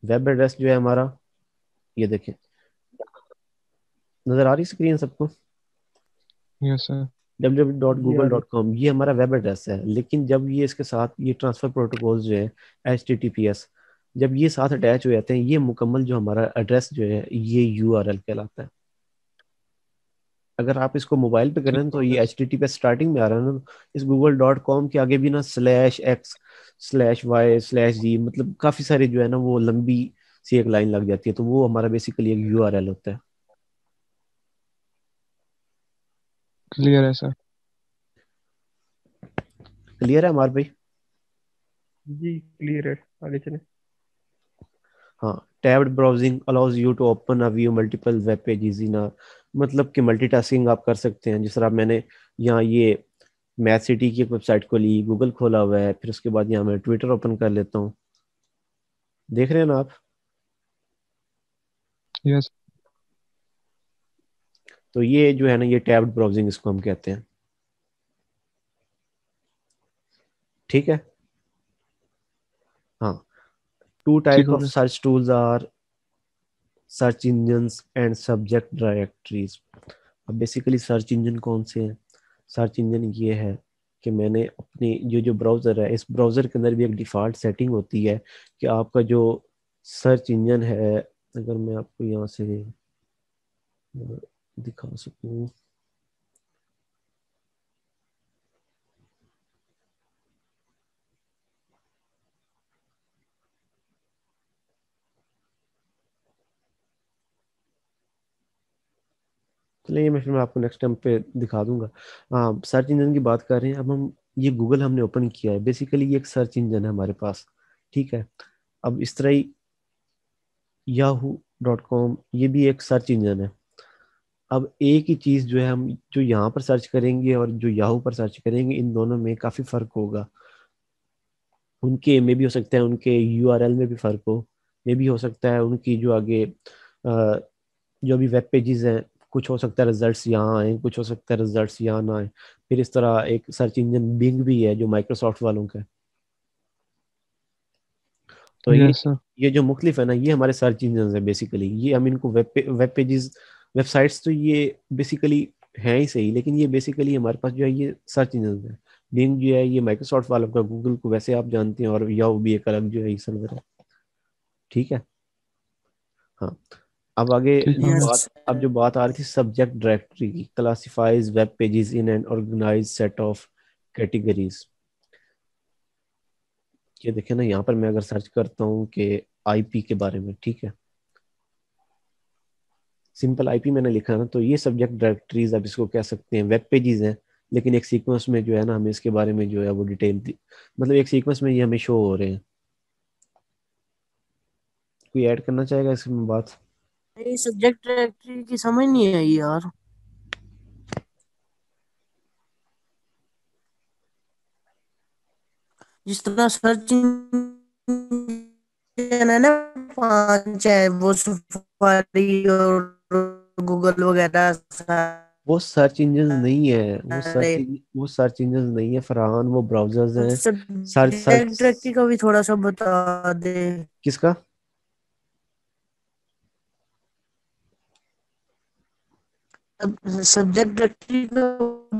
वेब एड्रेस जो है हमारा, ये देखें, नजर आ रही स्क्रीन सबको? Yes sir. जी आ रही। www.google.com ये हमारा वेब एड्रेस है। लेकिन जब ये इसके साथ ये ट्रांसफर प्रोटोकॉल्स जो है HTTPS, जब ये साथ अटैच हो जाते हैं, ये मुकम्मल जो हमारा एड्रेस जो है ये यूआरएल कहलाता है। अगर आप इसको मोबाइल पे ठीक करें तो हो ये गया। HTTPS स्टार्टिंग में आ रहा है ना, इस google.com के आगे भी ना /x/y/z, मतलब काफी सारे जो है ना वो लंबी सी एक लाइन लग जाती है, तो वो हमारा बेसिकली एक यूआरएल होता है। क्लियर है सर। क्लियर है हमारे भाई? जी क्लियर है, आगे चले। हाँ, tabbed browsing allows you to open a view multiple web pages in a, मतलब कि मल्टीटास्किंग आप कर सकते हैं। जिस तरह मैंने यहाँ ये मैथ सिटी की एक वेबसाइट खोली, गूगल खोला हुआ है, फिर उसके बाद यहाँ मैं ट्विटर ओपन कर लेता हूँ, देख रहे हैं ना आप? यस। तो ये जो है ना, ये टैब्ड ब्राउजिंग इसको हम कहते हैं। ठीक है। हाँ, टू ठीक टाइप्स हो ऑफ गया। Search tools are search engines and subject directories. अब बेसिकली सर्च इंजन कौन से हैं? सर्च इंजन ये है कि मैंने अपनी जो ब्राउज़र है, इस ब्राउज़र के अंदर भी एक डिफ़ॉल्ट सेटिंग होती है कि आपका जो सर्च इंजन है, अगर मैं आपको यहाँ से दिखा सकूँ, चलिए मैं आपको नेक्स्ट टाइम पे दिखा दूंगा। हाँ, सर्च इंजन की बात कर रहे हैं अब हम। ये गूगल हमने ओपन किया है, बेसिकली ये एक सर्च इंजन है हमारे पास। ठीक है। अब इस तरह ही yahoo.com ये भी एक सर्च इंजन है। अब एक ही चीज़ जो है, हम जो यहाँ पर सर्च करेंगे और जो याहू पर सर्च करेंगे, इन दोनों में काफ़ी फ़र्क होगा। उनके में भी हो सकता है उनके यूआरएल में भी फ़र्क हो, में भी हो सकता है उनकी जो आगे जो भी वेब पेजेस हैं, कुछ हो सकता है रिजल्ट्स यहाँ आए, कुछ हो सकता है रिजल्ट्स यहाँ ना आए। फिर इस तरह एक सर्च इंजन बिंग भी है जो माइक्रोसॉफ्ट वालों का है। तो यस सर। ये जो मुख्तलिफ है ना, ये हमारे सर्च इंजन है बेसिकली। ये हम इनको वेब पेजेस, वेबसाइट्स तो ये बेसिकली है ही सही, लेकिन ये बेसिकली हमारे पास जो है ये सर्च इंजन है। बिंग जो है ये माइक्रोसॉफ्ट वालों का, गूगल को वैसे आप जानते हैं, और याहू भी एक अलग जो है सर्वर है। ठीक है। हाँ, अब आगे ठीक हो जो गया। यस। बात, अब जो बात आ रही थी सब्जेक्ट डायरेक्टरी की, classifies web pages in an organised set of categories. ये देखें ना, यहाँ पर मैं अगर सर्च करता हूँ कि आईपी के बारे में, ठीक है, सिंपल आईपी मैंने लिखा ना, तो ये सब्जेक्ट डायरेक्टरीज आप इसको कह सकते हैं, वेब पेजेस हैं, लेकिन एक सीक्वेंस में जो है ना, हमें इसके बारे में जो है वो डिटेल मतलब एक सीक्वेंस में ये हमें शो हो रहे हैं। कोई ऐड करना चाहेगा इसमें बात? ये सब्जेक्ट डायरेक्टरी की समझ नहीं आई यार। जिस तरह सर्च इंजन है ना, पांच है वो, सफारी और गूगल वगैरह वो सर्च इंजन नहीं है, सारे। वो सर्च इंजन नहीं है फरहान, वो ब्राउजर्स हैं। सर्च सब्जेक्ट सर्च डायरेक्टरी का भी थोड़ा सा बता दे। किसका? सब्जेक्ट डायरेक्टरी का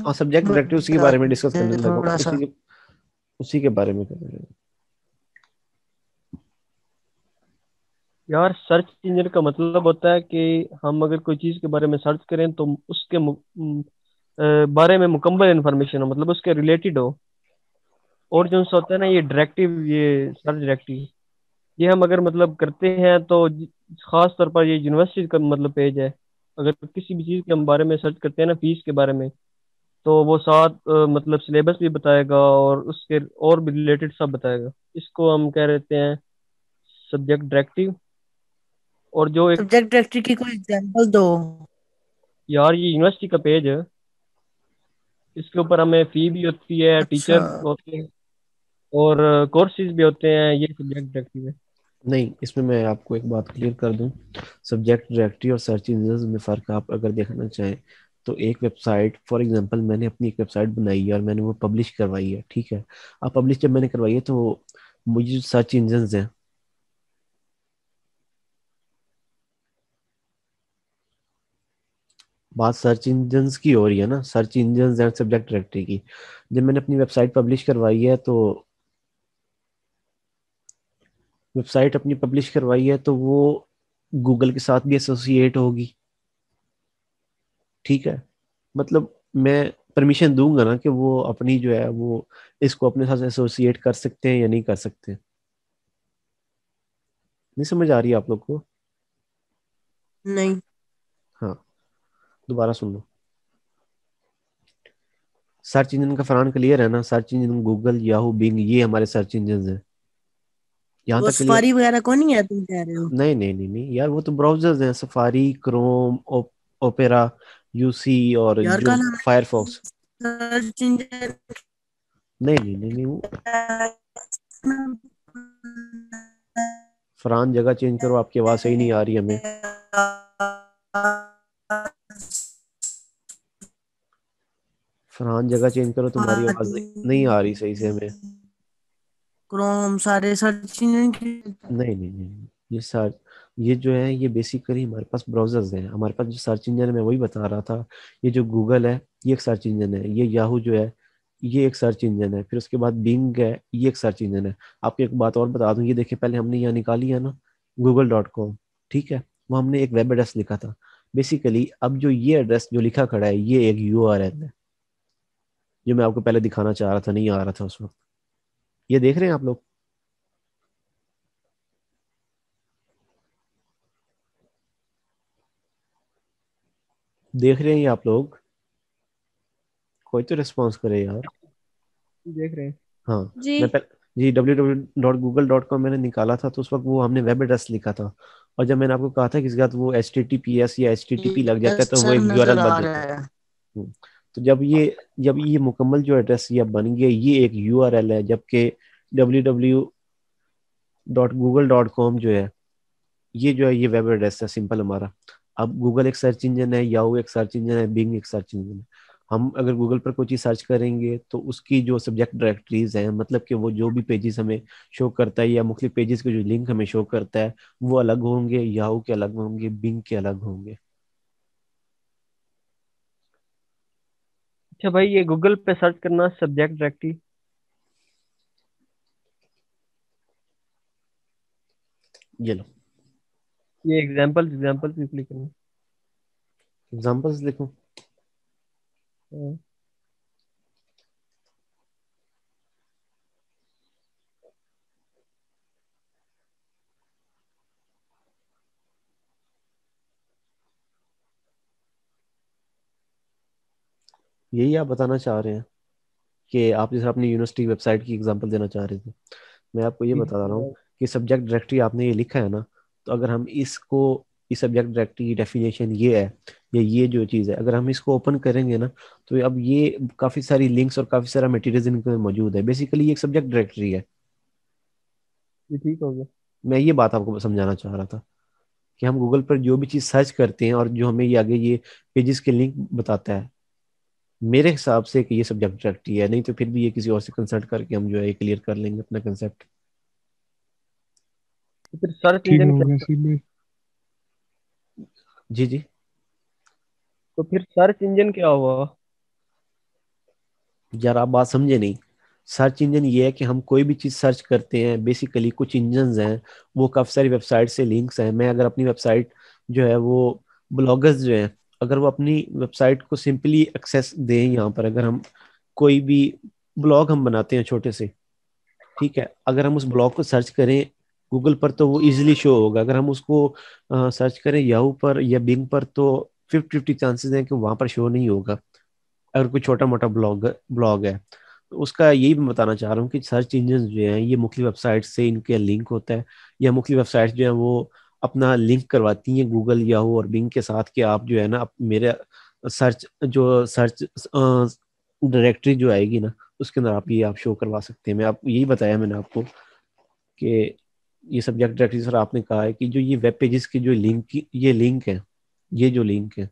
हाँ, सब्जेक्ट डायरेक्टरी, उसी के बता बारे में डिस्कस दे करने लगा हूँ, थोड़ा सा। उसी के बारे में कर रहे हैं। यार सर्च इंजन का मतलब होता है कि हम अगर कोई चीज़ के बारे में सर्च करें तो उसके बारे में मुकम्मल इंफॉर्मेशन हो, मतलब उसके रिलेटेड हो। और जो सा होता है ना ये डायरेक्टिव, ये सर्च डायरेक्टिव, ये हम अगर मतलब करते हैं तो खास तौर पर ये यूनिवर्सिटी का मतलब पेज है। अगर किसी भी चीज़ के हम बारे में सर्च करते हैं ना, फीस के बारे में, तो वो साथ मतलब सिलेबस भी बताएगा और उसके और भी रिलेटेड सब बताएगा। इसको हम कह रहते हैं सब्जेक्ट डायरेक्टिव। और जो एक, सब्जेक्ट डायरेक्टरी की कोई एग्जांपल दो। यार ये यूनिवर्सिटी का पेज है, इसके ऊपर हमें फी भी होती है, अच्छा। टीचर होते हैं और कोर्सेज भी होते हैं। ये सब्जेक्ट डायरेक्टिव है। नहीं, इसमें मैं आपको एक बात क्लियर कर दूं, सब्जेक्ट डायरेक्टरी और सर्च इंजन में फ़र्क आप अगर देखना चाहें, तो एक वेबसाइट, फॉर एग्जांपल मैंने अपनी एक वेबसाइट बनाई है और मैंने वो पब्लिश करवाई है, ठीक है। अब पब्लिश जब मैंने करवाई है, तो मुझे जो सर्च इंजन हैं, बात सर्च इंजन्स की हो रही है ना, search engines and subject directory की। जब मैंने अपनी वेबसाइट पब्लिश करवाई है, तो वेबसाइट अपनी पब्लिश करवाई है, तो वो गूगल के साथ भी एसोसिएट होगी। ठीक है। मतलब मैं परमिशन दूंगा ना कि वो अपनी जो है वो इसको अपने साथ एसोसिएट कर सकते हैं या नहीं कर सकते। नहीं समझ आ रही है आप लोग को? नहीं। हाँ, दोबारा सुन लो। सर्च इंजन का फरहान क्लियर है ना? Search engine Google, Yahoo, Bing, ये हमारे सर्च इंजन हैं। यहाँ वो तक क्लियर? सफारी वगैरह को नहीं है तुम कह रहे हो? नहीं नहीं नहीं नहीं यार, वो तो ब्राउजर्स हैं, सफारी, क्रोम, ओपेरा, यूसी, और यार जो कल हमें फायरफॉक्स। सर्च इंजन नहीं नहीं नहीं नहीं, फरहान जगह चेंज करो, आपकी आवाज़ सही नहीं आ रही हमें। फरहान जगह चेंज करो, तुम्हारी आवाज़ नहीं आ रही सही से हमें। क्रोम सारे सर्च इंजन की। नहीं नहीं नहीं, ये जो है ये बेसिकली हमारे पास ब्राउजर्स हैं। हमारे पास जो सर्च इंजन है, मैं वही बता रहा था। ये जो गूगल है ये एक सर्च इंजन है, ये याहू जो है ये एक सर्च इंजन है, फिर उसके बाद बिंग है ये एक सर्च इंजन है। आपको एक बात और बता दूं, ये देखिए पहले हमने यहाँ निकाली है ना google.com, ठीक है, वो हमने एक वेब एड्रेस लिखा था। बेसिकली अब जो ये एड्रेस जो लिखा खड़ा है ये एक यूआरएल है, जो मैं आपको पहले दिखाना चाह रहा था, नहीं आ रहा था उस वक्त। ये देख रहे हैं आप लोग? देख रहे हैं ये आप लोग? कोई तो रिस्पॉन्स करे यार। देख रहे हैं। हाँ, जी। मैं पहले जी www.google.com मैंने निकाला था, तो उस वक्त वो हमने वेब एड्रेस लिखा था। और जब मैंने आपको कहा था कि इसके बाद वो HTTPS या HTTP लग जाता है यस तो वो सर, एक यूआरएल नजर बन आ जाता रहा है। है। हम्म, तो जब ये मुकम्मल जो एड्रेस ये बन गया, ये एक यूआरएल है, जबकि www.google.com जो है ये वेब एड्रेस है सिंपल हमारा। अब गूगल एक सर्च इंजन है, याहू एक सर्च इंजन है, बिंग एक सर्च इंजन है। हम अगर गूगल पर कोई चीज़ सर्च करेंगे तो उसकी जो सब्जेक्ट डायरेक्टरीज हैं, मतलब कि वो जो भी पेजेस हमें शो करता है या मुख्तलिफ पेजेस के जो लिंक हमें शो करता है, वो अलग होंगे, याहू के अलग होंगे, बिंग के अलग होंगे। अच्छा भाई, ये गूगल पे सर्च करना सब्जेक्ट डायरेक्टरी, ये लो ये एग्जांपल भी क्लिक करना। एग्जांपल्स लिखूं? हाँ। यही आप बताना चाह रहे हैं कि आप जैसे अपनी यूनिवर्सिटी वेबसाइट की एग्जांपल देना चाह रहे थे? मैं आपको ये बता रहा हूँ कि सब्जेक्ट डायरेक्टरी आपने ये लिखा है ना, तो अगर हम इसको, इस सब्जेक्ट डायरेक्टरी की डेफिनेशन ये है, या ये जो चीज़ है अगर हम इसको ओपन करेंगे ना, तो अब ये काफ़ी सारी लिंक्स और काफ़ी सारा मटेरियल इनके में मौजूद है। बेसिकली ये एक सब्जेक्ट डायरेक्टरी है। ये ठीक हो गया। मैं ये बात आपको समझाना चाह रहा था कि हम गूगल पर जो भी चीज़ सर्च करते हैं और जो हमें ये आगे ये पेजेस के लिंक बताता है, मेरे हिसाब से कि ये सब्जेक्ट डायरेक्टरी है। नहीं तो फिर भी ये किसी और से कंसल्ट करके हम जो है क्लियर कर लेंगे अपना कंसेप्ट। तो फिर सर्च ठीक इंजन हो क्या गया होता है? सीधे। जी जी। तो फिर सर्च इंजन क्या हुआ? यार आप बात समझे नहीं। सर्च इंजन ये है कि हम कोई भी चीज़ सर्च करते हैं, बेसिकली कुछ इंजन्स हैं, वो काफ़ी सारी वेबसाइट से लिंक्स हैं। मैं अगर अपनी वेबसाइट जो है वो, ब्लॉगर्स जो हैं अगर वो अपनी वेबसाइट को सिंपली एक्सेस दें, यहाँ पर अगर हम कोई भी ब्लॉग हम बनाते हैं छोटे से, ठीक है, अगर हम उस ब्लॉग को सर्च करें गूगल पर तो वो इजीली शो होगा। अगर हम उसको सर्च करें याहू पर या बिंग पर तो 50-50 चांसेस हैं कि वहाँ पर शो नहीं होगा, अगर कोई छोटा मोटा ब्लॉग ब्लॉग है। तो उसका यही मैं बताना चाह रहा हूँ कि सर्च इंजन जो हैं ये मुख्तलिफ वेबसाइट से इनके लिंक होता है, या मुख्तलिफ वेबसाइट जो है वो अपना लिंक करवाती हैं गूगल, याहू और बिंग के साथ, कि आप जो है ना मेरे सर्च डायरेक्टरी जो आएगी ना उसके अंदर आप शो करवा सकते हैं। मैं आप यही बताया मैंने आपको कि ये सब्जेक्ट डायरेक्टरी सर, आपने कहा है कि जो ये वेब पेजेस की जो लिंक है, ये जो लिंक है,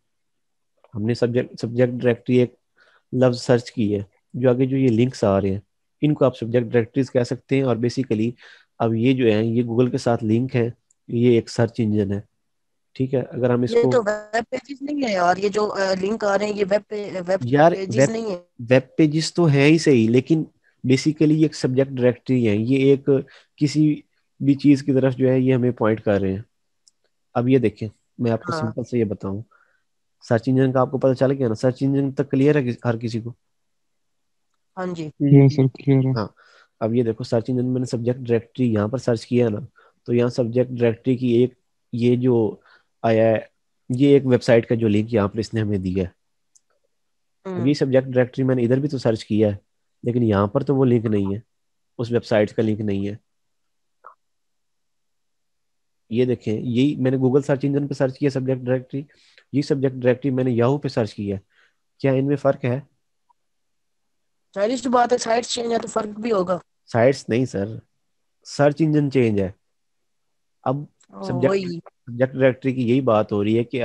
हमने सब्जेक्ट सब्जेक्ट डायरेक्टरी एक लफ्ज सर्च की है, जो आगे जो ये लिंक्स आ रहे हैं इनको आप सब्जेक्ट डायरेक्टरीज कह सकते हैं। और बेसिकली अब ये जो है ये गूगल के साथ लिंक है, ये एक सर्च इंजन है, ठीक है। अगर हम ये इसको, तो वेब पेजेस नहीं है यार, ये जो लिंक आ रहे हैं ये वेब यार पेजेस वेब नहीं है। वेब पेजेस तो है ही सही, लेकिन बेसिकली ये एक सब्जेक्ट डायरेक्टरी है, ये एक किसी भी चीज की तरफ जो है ये हमें पॉइंट कर रहे हैं। अब ये देखें, मैं आपको हाँ सिंपल से ये बताऊं, सर्च इंजन का आपको पता चल गया ना? सर्च इंजन तक क्लियर है हर किसी को? हाँ जी। जी ये जी। सर क्लियर है। हाँ। अब ये देखो सर्च इंजन में मैंने सब्जेक्ट डायरेक्टरी यहाँ पर सर्च किया ना, तो यहाँ सब्जेक्ट डायरेक्टरी की एक, ये जो आया है, ये एक वेबसाइट का जो लिंक यहाँ पर इसने हमें दिया है। अब ये हम्म। सब्जेक्ट डायरेक्टरी मैंने इधर भी तो सर्च किया है, लेकिन यहाँ पर तो वो लिंक नहीं है, उस वेबसाइट का लिंक नहीं है। ये देखें, यही मैंने गूगल सर्च इंजन पे सर्च किया सब्जेक्ट डायरेक्टरी, ये सब्जेक्ट डायरेक्टरी मैंने याहू पे सर्च किया है। क्या इनमें फर्क है? जाहिर सी बात है, साइट चेंज है तो फर्क भी होगा। साइट्स नहीं सर, सर्च इंजन चेंज है। अब सब्जेक्ट वही। सब्जेक्ट डायरेक्टरी की यही बात हो रही है कि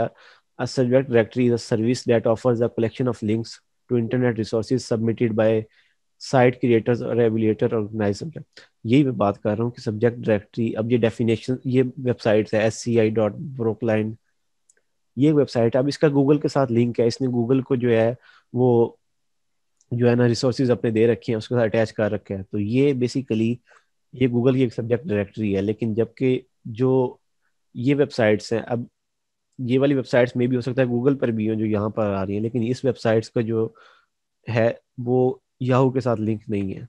a subject directory is a service that offers a collection of links to internet resources submitted by site creators or evaluator organized subject। यही मैं बात कर रहा हूँ कि सब्जेक्ट डायरेक्टरी, अब ये डेफिनेशन, ये वेबसाइट्स है sci.brookline, ये वेबसाइट, अब इसका गूगल के साथ लिंक है, इसने गूगल को जो है वो जो है ना रिसोर्सेज अपने दे रखे हैं, उसके साथ अटैच कर रखे हैं। तो ये बेसिकली ये गूगल की एक सब्जेक्ट डायरेक्टरी है। लेकिन जबकि जो ये वेबसाइट्स हैं, अब ये वाली वेबसाइट्स में भी हो सकता है गूगल पर भी हो जो यहाँ पर आ रही हैं, लेकिन इस वेबसाइट्स का जो है वो याहू के साथ लिंक नहीं है।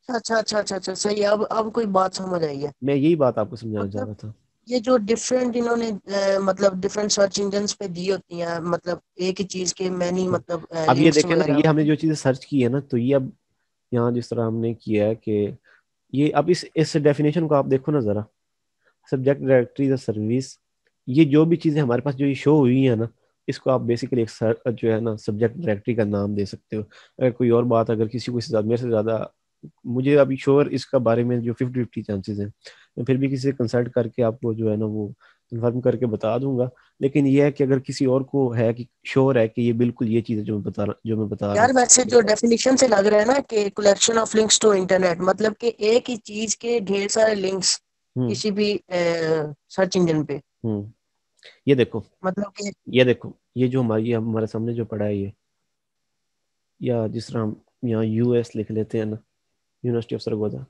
अच्छा अच्छा अच्छा अच्छा, सही है। अब कोई बात समझ आई है। मैं यही बात आपको समझाना चाह मतलब रहा था। ये जो डिफरेंट इन्होंने मतलब डिफरेंट सर्च इंजन्स पे दी होती हैं, मतलब एक ही चीज के मैनी हाँ। मतलब अब ये लिंक्स देखें ना, वगैरह। ये हमने जो चीज़ें सर्च की है ना, तो ये अब यहाँ जिस तरह हमने किया है कि ये अब इस डेफिनेशन को आप देखो ना जरा, सब्जेक्ट डायरेक्टरी द सर्विस, ये जो भी चीज़ें हमारे पास जो ये शो हुई है ना, इसको आप बेसिकली एक जो है ना सब्जेक्ट डायरेक्टरी का नाम दे सकते हो। अगर कोई और बात, अगर किसी को इससे मेरे से ज़्यादा, मुझे अभी श्योर इसका बारे में जो 50-50 चांसेस हैं, मैं फिर भी किसी से कंसल्ट करके आपको जो है ना वो कंफर्म करके बता दूंगा। लेकिन ये है कि अगर किसी और को है कि श्योर है कि ये बिल्कुल ये चीज़ है जो मैं बता रहा यार वैसे हूँ। जो डेफिनेशन से लग रहा है ना कि collection of links to internet, मतलब कि एक ही चीज के ढेर सारे लिंक्स हम्म। किसी भी सर्च इंजन पे। हम्म। ये देखो, मतलब कि ये जो हमारे सामने जो पड़ा है ये, या जिस तरह हम यहाँ यूएस लिख लेते हैं ना, यूनिवर्सिटी ऑफ सरगोजा,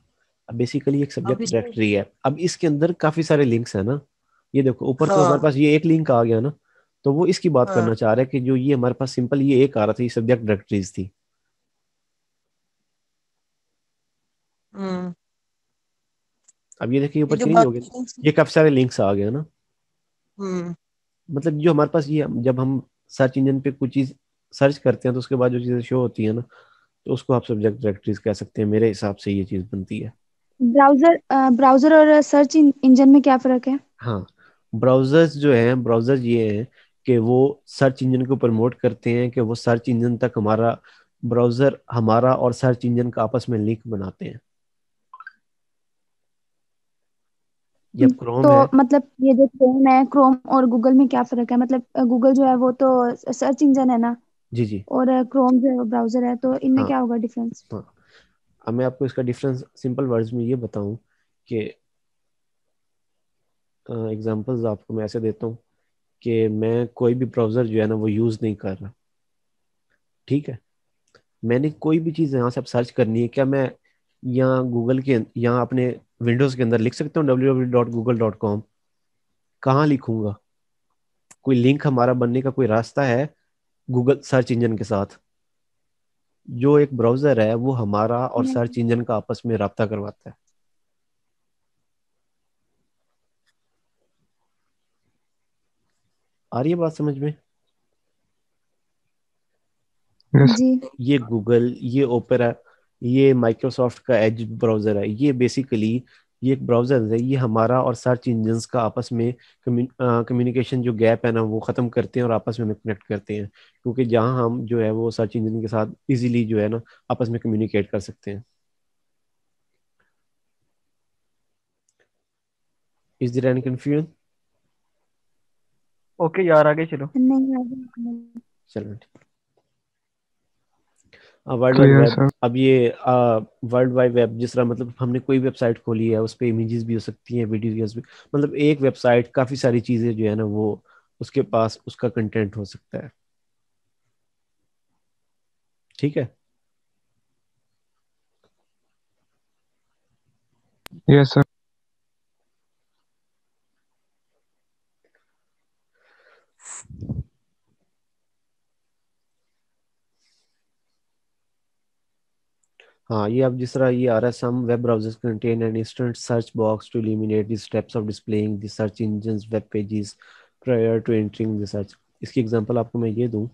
अब बेसिकली एक अब सब्जेक्ट इसमें। डायरेक्टरी है। अब इसके अंदर काफी सारे लिंक्स है ना, ये देखो ऊपर तो हमारे हाँ पास ये एक लिंक आ गया ना, तो वो इसकी बात हाँ। करना चाह रहा है कि जो ये हमारे पास सिंपल ये एक आ रहा था, ये सब्जेक्ट डायरेक्टरीज थी। हम्म। अब ये देखिए ये ऊपर जो चेंज हो गया, बाकी लिंक्स। ये काफी सारे लिंक्स आ गए ना। हम्म। मतलब जो हमारे पास ये, जब हम सर्च इंजन पे कुछ चीज सर्च करते हैं तो उसके बाद जो चीजें शो होती है ना, तो उसको आप सब्जेक्ट डायरेक्टरीज कह सकते हैं। मेरे हिसाब से ये चीज बनती है। ब्राउजर ब्राउजर और सर्च इंजन में क्या फर्क है? हाँ, ब्राउजर्स जो हैं, ब्राउजर ये हैं कि वो सर्च इंजन को प्रमोट करते हैं, कि वो सर्च इंजन तक हमारा ब्राउजर, हमारा और सर्च इंजन का आपस में लिंक बनाते हैं। ये क्रोम तो है। मतलब ये जो क्रोम है, क्रोम और गूगल में क्या फर्क है? मतलब गूगल जो है वो तो सर्च इंजन है ना, जी जी। और क्रोम जो है वो ब्राउजर है, तो इनमें हाँ क्या होगा डिफरेंस? हाँ। अब मैं आपको इसका डिफरेंस सिंपल वर्ड्स में ये बताऊं कि एग्जांपल्स आपको मैं ऐसे देता हूँ कि मैं कोई भी ब्राउजर जो है ना वो यूज़ नहीं कर रहा, ठीक है। मैंने कोई भी चीज़ यहाँ से अब सर्च करनी है, क्या मैं यहाँ गूगल के, यहाँ अपने विंडोज़ के अंदर लिख सकता हूँ www.google.com? कहाँ लिखूंगा? कोई लिंक हमारा बनने का कोई रास्ता है गूगल सर्च इंजन के साथ? जो एक ब्राउजर है वो हमारा और नहीं। सर्च इंजन का आपस में राब्ता करवाता है। आ रही है बात समझ में? यस। जी। ये गूगल, ये ओपेरा, ये माइक्रोसॉफ्ट का एज ब्राउजर है, ये बेसिकली ये एक ब्राउजर है, ये हमारा और सर्च इंजन्स का आपस में कम्युनिकेशन जो गैप है ना वो ख़त्म करते हैं और आपस में कनेक्ट करते हैं। क्योंकि जहाँ हम जो है वो सर्च इंजन के साथ इजीली जो है ना आपस में कम्युनिकेट कर सकते हैं। Is there any confusion? Okay यार, आगे चलो। नहीं आगे। चलो, world wide clear web, sir. अब ये वर्ल्ड वाइड वेब जिस तरह, मतलब हमने कोई वेबसाइट खोली है, उस पर इमेजेस भी हो सकती हैं, वीडियोस भी, मतलब एक वेबसाइट काफ़ी सारी चीज़ें जो है ना वो उसके पास उसका कंटेंट हो सकता है, ठीक है। Yes sir. हाँ, ये अब जिस तरह ये आ रहा है, some web browsers contain an instant search box to eliminate the steps of displaying the search engines web pages prior to entering the search. इसकी एग्जांपल आपको मैं ये दूं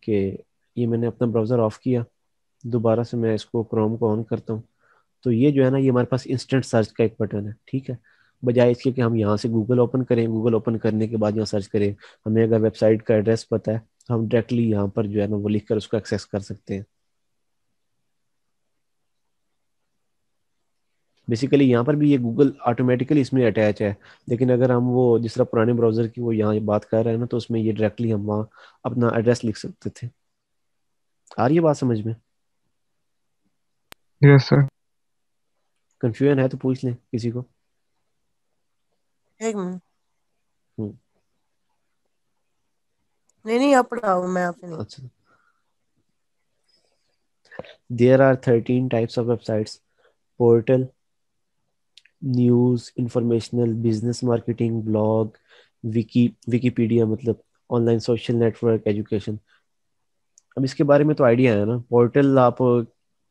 कि ये मैंने अपना ब्राउज़र ऑफ किया, दोबारा से मैं इसको क्रोम को ऑन करता हूँ, तो ये जो है ना ये हमारे पास इंस्टेंट सर्च का एक बटन है, ठीक है। बजाय इसके कि हम यहाँ से गूगल ओपन करें, गूगल ओपन करने के बाद यहाँ सर्च करें, हमें अगर वेबसाइट का एड्रेस पता है तो हम डायरेक्टली यहाँ पर जो है ना वो लिख कर उसको एक्सेस कर सकते हैं। बेसिकली यहाँ पर भी ये गूगल ऑटोमेटिकली इसमें अटैच है, लेकिन अगर हम वो जिस तरह पुराने ब्राउजर की वो यहाँ बात कर रहे हैं ना, तो उसमें ये डायरेक्टली हम वहाँ अपना एड्रेस लिख सकते थे। आ रही है बात समझ में? Yes sir. कंफ्यूजन है तो पूछ लें किसी को। एक मिनट, हम्म, नहीं नहीं आप पढ़ाओ, मैं आपसे नहीं। अच्छा। There are 13 types of websites: portal, news, informational, business, marketing, blog, Wikipedia मतलब ऑनलाइन सोशल नेटवर्क, एजुकेशन। अब इसके बारे में तो आइडिया है ना। पोर्टल आप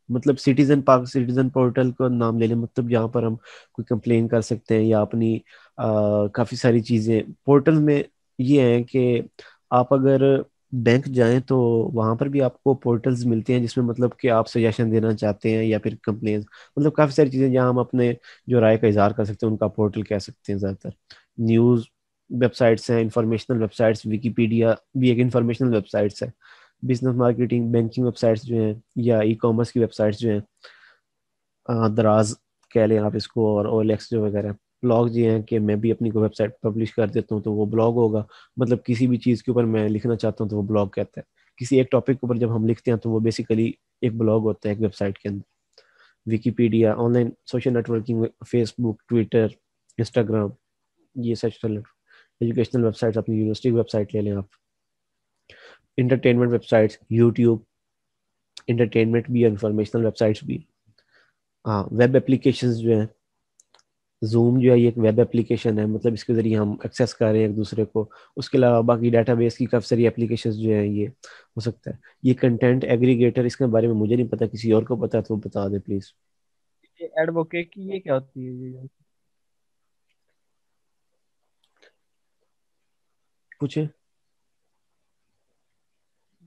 मतलब सिटीजन पार्क, सिटीजन पोर्टल को नाम ले लें, मतलब जहाँ पर हम कोई कंप्लेन कर सकते हैं या अपनी काफ़ी सारी चीज़ें पोर्टल में ये हैं कि आप अगर बैंक जाएं तो वहाँ पर भी आपको पोर्टल्स मिलते हैं जिसमें मतलब कि आप सजेशन देना चाहते हैं या फिर कंप्लेन, मतलब काफ़ी सारी चीज़ें जहाँ हम अपने जो राय का इजहार कर सकते हैं उनका पोर्टल कह सकते हैं ज़्यादातर। न्यूज़ वेबसाइट्स हैं, इंफॉर्मेशनल वेबसाइट्स, विकीपीडिया भी एक इंफॉर्मेशनल वेबसाइट्स है। बिजनेस, मार्केटिंग, बैंकिंग वेबसाइट्स जो हैं या ई कॉमर्स की वेबसाइट्स जो हैं, दराज कह लें आप इसको, और OLX जो वगैरह। ब्लॉग जी हैं कि मैं भी अपनी कोई वेबसाइट पब्लिश कर देता हूँ तो वो ब्लॉग होगा, मतलब किसी भी चीज़ के ऊपर मैं लिखना चाहता हूँ तो वो ब्लॉग कहता है। किसी एक टॉपिक के ऊपर जब हम लिखते हैं तो वो बेसिकली एक ब्लॉग होता है एक वेबसाइट के अंदर। Wikipedia online social networking, Facebook, Twitter, Instagram, ये सोशल एजुकेशनल वेबसाइट, अपनी यूनिवर्सिटी की वेबसाइट ले लें आप। इंटरटेनमेंट वेबसाइट्स, यूट्यूब इंटरटेनमेंट भी, इंफॉर्मेशनल वेबसाइट्स भी। हाँ, वेब एप्लीकेशंस जो हैं, जूम जो है ये एक वेब एप्लीकेशन है, मतलब इसके जरिए हम एक्सेस कर रहे हैं एक दूसरे को। उसके अलावा बाकी डाटाबेस की काफ़ी सारी एप्लीकेशंस जो है ये हो सकता है। ये कंटेंट एग्रीगेटर, इसके बारे में मुझे नहीं पता, किसी और को पता है तो वो बता दे प्लीज। ये एडवोकेट की ये क्या होती है ये? पूछे।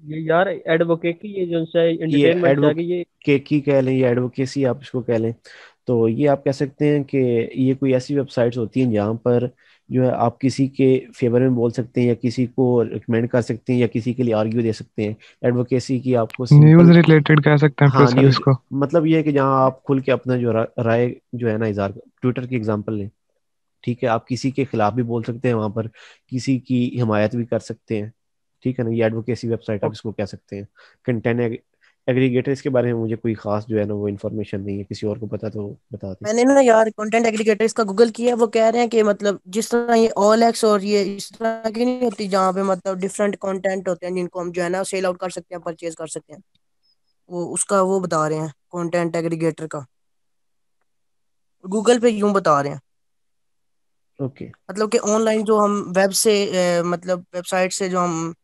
ये यार एडवोकेट की ये जो है ये एंटरटेनमेंट से आगे ये एडवोकेसी कह लें या एडवोकेसी आप इसको कह लें, तो ये आप कह सकते हैं कि ये कोई ऐसी वेबसाइट्स होती हैं जहाँ पर जो है आप किसी के फेवर में बोल सकते हैं या किसी को रिकमेंड कर सकते हैं या किसी के लिए आर्ग्यू दे सकते हैं। एडवोकेसी की आपको न्यूज सिंपल। रिलेटेड कह सकते हैं फिर हाँ, सर न्यूज इसको। मतलब ये है कि जहाँ आप खुल के अपना जो राय जो है ना इजहार, ट्विटर की एग्जांपल लें, ठीक है, आप किसी के खिलाफ भी बोल सकते हैं वहां पर, किसी की हिमायत भी कर सकते हैं, ठीक है ना। ये एडवोकेसी वेबसाइट आप इसको कह सकते हैं। कंटेंट एग्रीगेटर, इसके बारे में मुझे कोई खास जो है ना वो इन्फॉर्मेशन नहीं है, किसी और को पता तो बता दें। मैंने ना यार कंटेंट एग्रीगेटर इसका गूगल किया, वो कह रहे हैं कि मतलब जिस तरह ये OLX और ये इस तरह की नहीं होती जहाँ पे मतलब डिफरेंट कंटेंट होते हैं जिनको हम जो है ना सेल आउट कर सकते हैं, परचेज कर सकते हैं, वो उसका वो बता रहे हैं कंटेंट एग्रीगेटर का, गूगल पे यूं बता रहे हैं। ओके। मतलब कि ऑनलाइन जो हम वेब से मतलब वेबसाइट से जो हम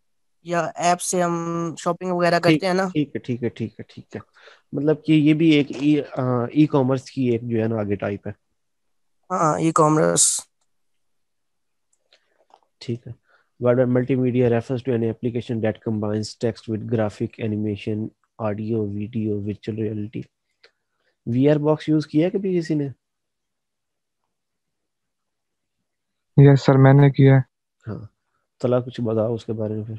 या ऐप से हम शॉपिंग वगैरह ठीक करते हैं ना। ठीक है, ठीक है, ठीक है, ठीक है। मतलब कि ये भी एक ई कॉमर्स की एक जो है ना आगे टाइप है। हाँ, ई कॉमर्स। ठीक है। Word multimedia refers to an application that combines text with graphic, animation, audio, video, virtual reality। VR box use किया है कभी किसी ने? यस सर मैंने किया है। हाँ, चला कुछ बताओ उसके बारे में फिर।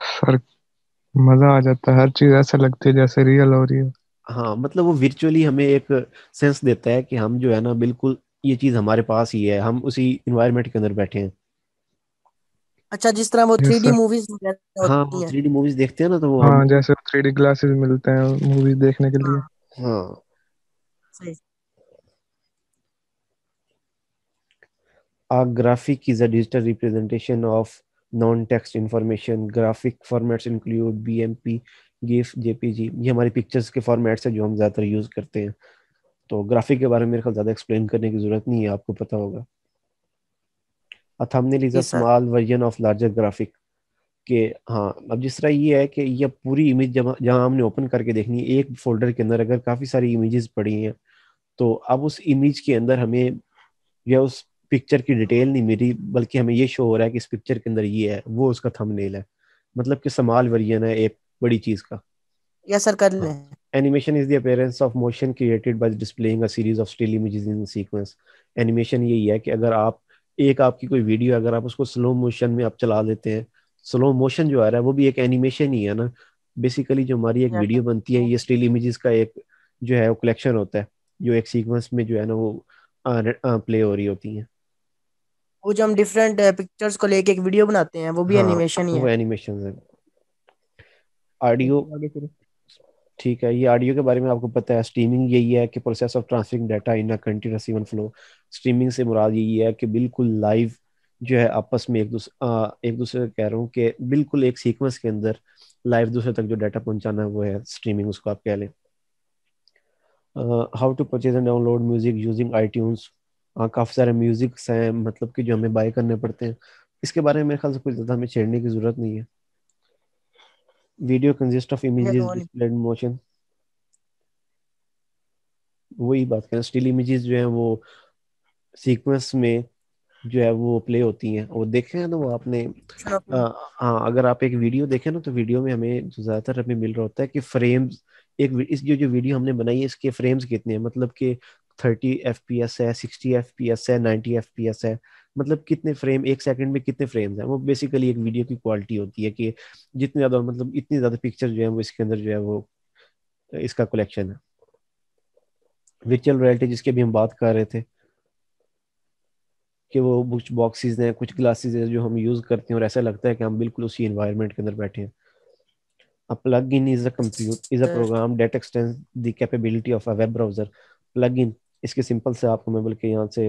सर मजा आ जाता है, हर चीज ऐसा लगती है जैसे रियल हो रही है। हाँ, मतलब वो विर्चुअली हमें एक सेंस देता है कि हम जो है ना बिल्कुल ये चीज हमारे पास ही है, हम उसी इन्वायरमेंट के अंदर बैठे हैं। अच्छा, जिस तरह वो यस 3D सर। मूवीज वगैरह हाँ, होती वो हैं। 3D मूवीज देखते हैं ना तो वो हम। हाँ जैसे 3D ग्लासेस मिलते हैं मूवीज देखने के लिए। हाँ हाँ। सही। A graphic is a digital representation of non-text information। Graphic formats include BMP, GIF, JPG। ये हमारी पिक्चर्स के फॉर्मेट्स है जो हम ज़्यादातर यूज़ करते हैं। तो ग्राफिक के बारे में मेरे ख्याल ज़्यादा एक्सप्लेन करने की ज़रूरत नहीं है, आपको पता होगा। A thumbnail is जी a sir. small version of larger graphic। कि हाँ, अब जिस तरह ये है कि ये पूरी इमेज जब जहाँ हमने ओपन करके देखनी है एक फोल्डर के अंदर अगर काफ़ी सारी इमेजेस पड़ी हैं, तो अब उस इमेज के अंदर हमें या उस पिक्चर की डिटेल नहीं मिली, बल्कि हमें ये शो हो रहा है कि इस पिक्चर के अंदर ये है, वो उसका थंबनेल है, मतलब कि स्मॉल वर्जन है एक बड़ी चीज का। यस सर, कर हाँ। लें। Animation is the appearance of motion created by displaying a series of still images in sequence. Animation यही है कि अगर आप एक आपकी कोई वीडियो अगर आप उसको स्लो मोशन में आप चला देते हैं, स्लो मोशन जो आ रहा है वो भी एक एनिमेशन ही है ना। बेसिकली जो हमारी एक यस वीडियो सर। बनती है ये स्टिल इमेजेस का एक जो है वो कलेक्शन होता है। जो एक सीक्वेंस में जो है ना वो प्ले हो रही होती हैं। वो जो हम डिफरेंट पिक्चर्स को लेके एक वीडियो बनाते हैं वो भी हाँ, एनिमेशन ही वो है। एनिमेशन है। ऑडियो, आगे फिर ठीक है, ये ऑडियो के बारे में आपको पता है। स्ट्रीमिंग यही है कि process of transferring data in a continuous even flow. Streaming से मुराद यही है कि बिल्कुल लाइव जो है आपस में एक दूसरे कह रहा हूँ कि बिल्कुल एक सीक्वेंस के अंदर लाइव दूसरे तक जो डाटा पहुंचाना है वो है स्ट्रीमिंग, उसको आप कह लें। How to purchase and download music using iTunes. काफ़ी सारे म्यूजिक्स हैं मतलब कि जो हमें बाय करने पड़ते हैं। इसके बारे में मेरे ख्याल से कुछ ज़्यादा हमें छेड़ने की ज़रूरत नहीं है। वीडियो कंसिस्ट ऑफ ये इमेजेस तो नहीं। डिस्प्लेड मोशन, वही बात करें। स्टिल इमेजेस जो है वो सीक्वेंस में जो है वो प्ले होती हैं। वो देखे हैं ना वो आपने हाँ, अगर आप एक वीडियो देखें ना तो वीडियो में हमें जो ज़्यादातर हमें मिल रहा होता है कि फ्रेम्स, इस जो वीडियो हमने बनाई है इसके फ्रेम्स कितने हैं, मतलब कि 30 FPS है, 60 FPS है, 90 FPS है, मतलब कितने फ्रेम एक सेकंड में, कितने फ्रेम्स हैं। वो बेसिकली एक वीडियो की क्वालिटी होती है कि जितने ज़्यादा मतलब इतनी ज़्यादा पिक्चर जो है वो इसके अंदर जो है वो इसका कलेक्शन है। वर्चुअल रियलिटी जिसकी भी हम बात कर रहे थे कि वो कुछ बॉक्सेस हैं, कुछ ग्लासेस हैं जो हम यूज़ करते हैं और ऐसा लगता है कि हम बिल्कुल उसी एनवायरनमेंट के अंदर बैठे हैं। A plugin is a program that extends the capability of a web browser. Plugin, इसके सिंपल से आपको मैं बल्कि यहाँ से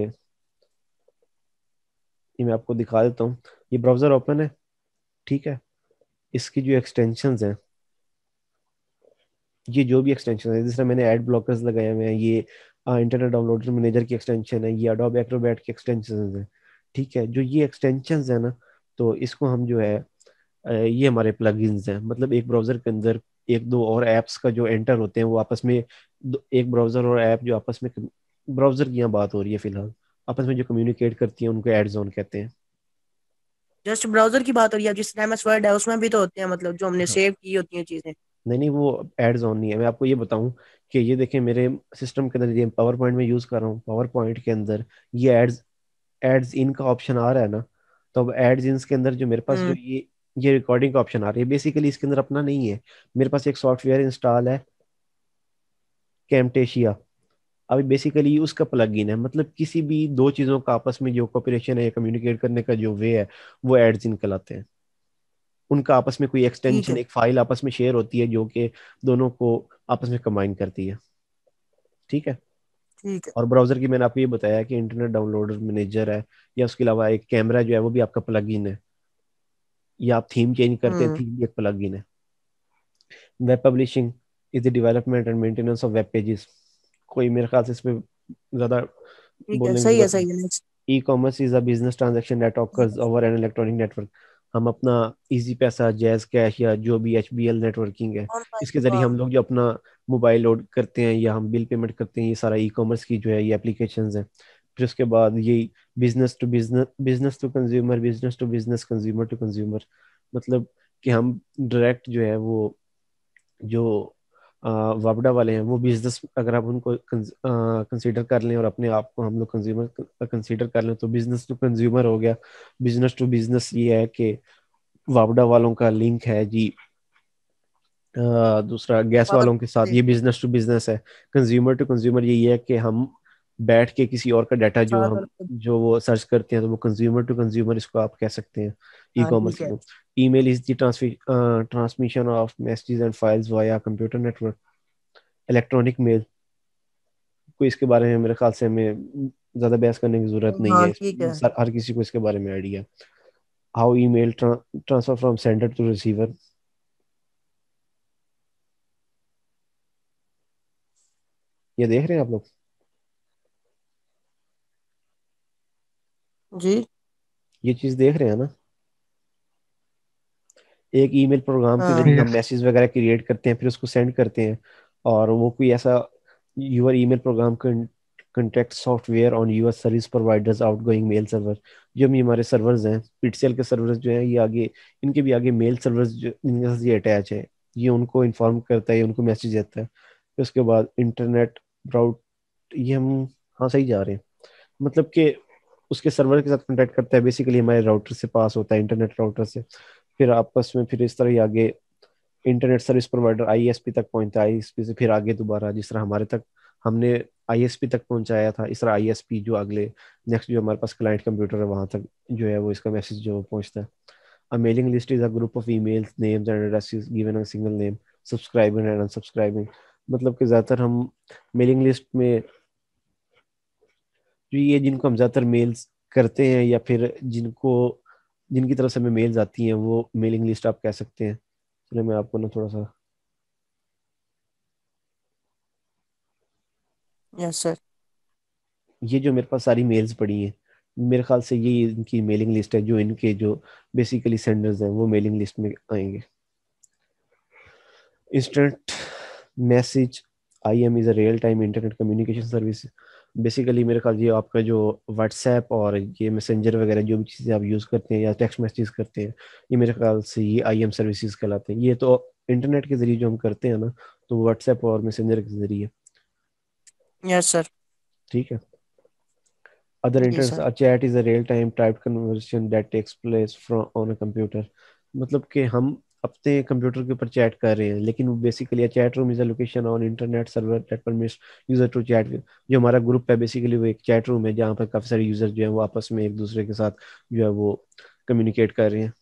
ये मैं आपको दिखा देता हूँ। ये ब्राउज़र ओपन है, ठीक है। इसकी जो एक्सटेंशंस हैं, ये जो भी एक्सटेंशन है, जिस तरह मैंने एड ब्लॉकर्स लगाए हुए हैं, ये इंटरनेट डाउनलोडर मैनेजर की एक्सटेंशन है, ये एडोब एक्रोबैट की एक्सटेंशन है, ठीक है। जो ये एक्सटेंशंस है ना, तो इसको हम जो है ये हमारे प्लगइन्स हैं। मतलब एक ब्राउज़र के अंदर एक दो और ऐप्स का जो एंटर होते हैं वो आपस में एक ब्राउज़र और ऐप जो आपस में, ब्राउज़र की यहाँ बात हो रही है फिलहाल, आपस में जो कम्युनिकेट करती हैं उनको एड जोन कहते हैं। जस्ट ब्राउजर की बात हो रही है, जिस एमएस वर्ड है उसमें भी तो होते हैं, मतलब जो हमने हाँ, सेव की होती हैं चीजें। नहीं नहीं, वो एड जोन नहीं है। मैं आपको ये बताऊं कि ये देखें मेरे सिस्टम के अंदर, ये पावर पॉइंट में यूज़ कर रहा हूँ, पावर पॉइंट के अंदर ये एड्स इन का ऑप्शन आ रहा है ना, तो अब एड्स इन के अंदर जो मेरे पास जो हम्म। ये रिकॉर्डिंग का ऑप्शन आ रही है, बेसिकली इसके अंदर अपना नहीं है। मेरे पास एक सॉफ्टवेयर इंस्टॉल है कैमटेशिया, अभी बेसिकली उसका प्लगइन है। मतलब किसी भी दो चीज़ों का आपस में जो कोऑपरेशन है या कम्युनिकेट करने का जो वे है वो एड्स इन कहलाते हैं। उनका आपस में कोई ठीक एक्सटेंशन, है। एक फाइल आपस में शेयर होती है जो कि दोनों को आपस में कंबाइन करती है, ठीक है। ठीक है। और ब्राउजर की मैंने आपको ये बताया कि इंटरनेट डाउनलोडर मैनेजर है, या उसके अलावा एक कैमरा जो है वो भी आपका प्लगइन है, या आप थीम चेंज करते हैं, हम्म। थीम भी एक प्लगइन है। Web publishing is the development and maintenance of web pages. कोई मेरे ख्याल से इस पे ज़्यादा ठीक है, बोलने की सही है, जरूरत नहीं। सही है, next. E commerce is a business transaction that occurs over an electronic network. हम अपना इजी पैसा, जैज कैश या जो भी HBL नेटवर्किंग है, ऑनलाइन इसके जरिए हम दुकान। लोग जो अपना मोबाइल लोड करते हैं या हम बिल पेमेंट करते हैं, ये सारा ई कॉमर्स की जो है ये एप्लीकेशंस हैं। फिर उसके बाद ये business to business, business to consumer, business to business, consumer to consumer. मतलब कि हम डायरेक्ट जो है वो जो वापडा वाले हैं वो बिजनेस, अगर आप उनको कंसीडर कर लें और अपने आप को हम लोग कंज्यूमर कंसीडर कर लें तो बिजनेस टू कंज्यूमर हो गया। बिजनेस टू बिजनेस ये है कि वापडा वालों का लिंक है जी दूसरा गैस वादा वालों के साथ, से ये बिजनेस टू बिजनेस है। कंज्यूमर टू कंज्यूमर यही है कि हम बैठ के किसी और का डाटा जो साथ हम और- जो वो सर्च करते हैं तो वो कंज्यूमर टू कंज्यूमर इसको आप कह सकते हैं ई हाँ कॉमर्स ठीक है। को। Email is the transmission of messages and files via computer network. Electronic mail, कोई इसके बारे में मेरे ख्याल से हमें ज़्यादा बहस करने की ज़रूरत नहीं हाँ है। ठीक है। हर किसी को इसके बारे में idea. How email transfer from sender to receiver, ये देख रहे हैं आप लोग, जी। ये चीज़ देख रहे हैं ना। एक ईमेल प्रोग्राम के हाँ। जरिए हम यस। मैसेज वगैरह क्रिएट करते हैं, फिर उसको सेंड करते हैं, और वो कोई ऐसा your email program contact software on your service providers outgoing mail server. जो भी हमारे सर्वर्स हैं, पीटीसीएल के सर्वर्स जो हैं, ये आगे इनके भी आगे मेल सर्वर्स जो इनके साथ ये अटैच है, ये उनको इन्फॉर्म करता है, ये उनको मैसेज देता है। फिर उसके बाद इंटरनेट ब्राउट, ये हम, हाँ सही जा रहे हैं, मतलब कि उसके सर्वर के साथ कांटेक्ट करता है, बेसिकली हमारे राउटर से पास होता है, इंटरनेट राउटर से। फिर आपस में फिर इस तरह ही आगे इंटरनेट सर्विस प्रोवाइडर ISP तक पहुंचता है, ISP से फिर आगे दोबारा जिस तरह हमारे तक हमने आईएसपी तक पहुंचाया था, इस तरह आईएसपी जो अगले नेक्स्ट जो हमारे पास क्लाइंट कंप्यूटर है वहां तक जो है वो इसका मैसेज जो पहुंचता है। A mailing list is a group of emails, names and addresses given a single name, subscribing and unsubscribing। मतलब कि ज़्यादातर हम मेलिंग लिस्ट में जो ये जिनको हम ज़्यादातर मेल्स करते हैं या फिर जिनकी तरफ से हमें मेल्स आती हैं वो मेलिंग लिस्ट आप कह सकते हैं। चलो मैं आपको ना थोड़ा सा, यस सर। ये जो मेरे पास सारी मेल्स पड़ी हैं मेरे ख्याल से ये इनकी मेलिंग लिस्ट है, जो इनके जो बेसिकली सेंडर्स हैं वो मेलिंग लिस्ट में आएंगे। Instant message IM is a real time internet communication service. Basically मेरे ख्याल ये आपका जो व्हाट्सएप और ये मैसेंजर वगैरह जो भी चीज़ें आप यूज़ करते हैं या टेक्स्ट मैसेज करते हैं, ये मेरे ख्याल से ये IM सर्विसेज कहलाते हैं। ये तो इंटरनेट के ज़रिए जो हम करते हैं ना, तो व्हाट्सएप और मैसेंजर के ज़रिए। Yes sir. ठीक है। Other जी internet sir. a chat is a real-time typed conversation that takes place from on a computer। मतलब कि हम अपने कंप्यूटर के ऊपर चैट कर रहे हैं, लेकिन basically chat room is a location on internet server that permits user to chat. जो हमारा ग्रुप है बेसिकली वो एक चैट रूम है जहाँ पर काफी सारे यूजर जो है वो आपस में एक दूसरे के साथ जो है वो कम्युनिकेट कर रहे हैं।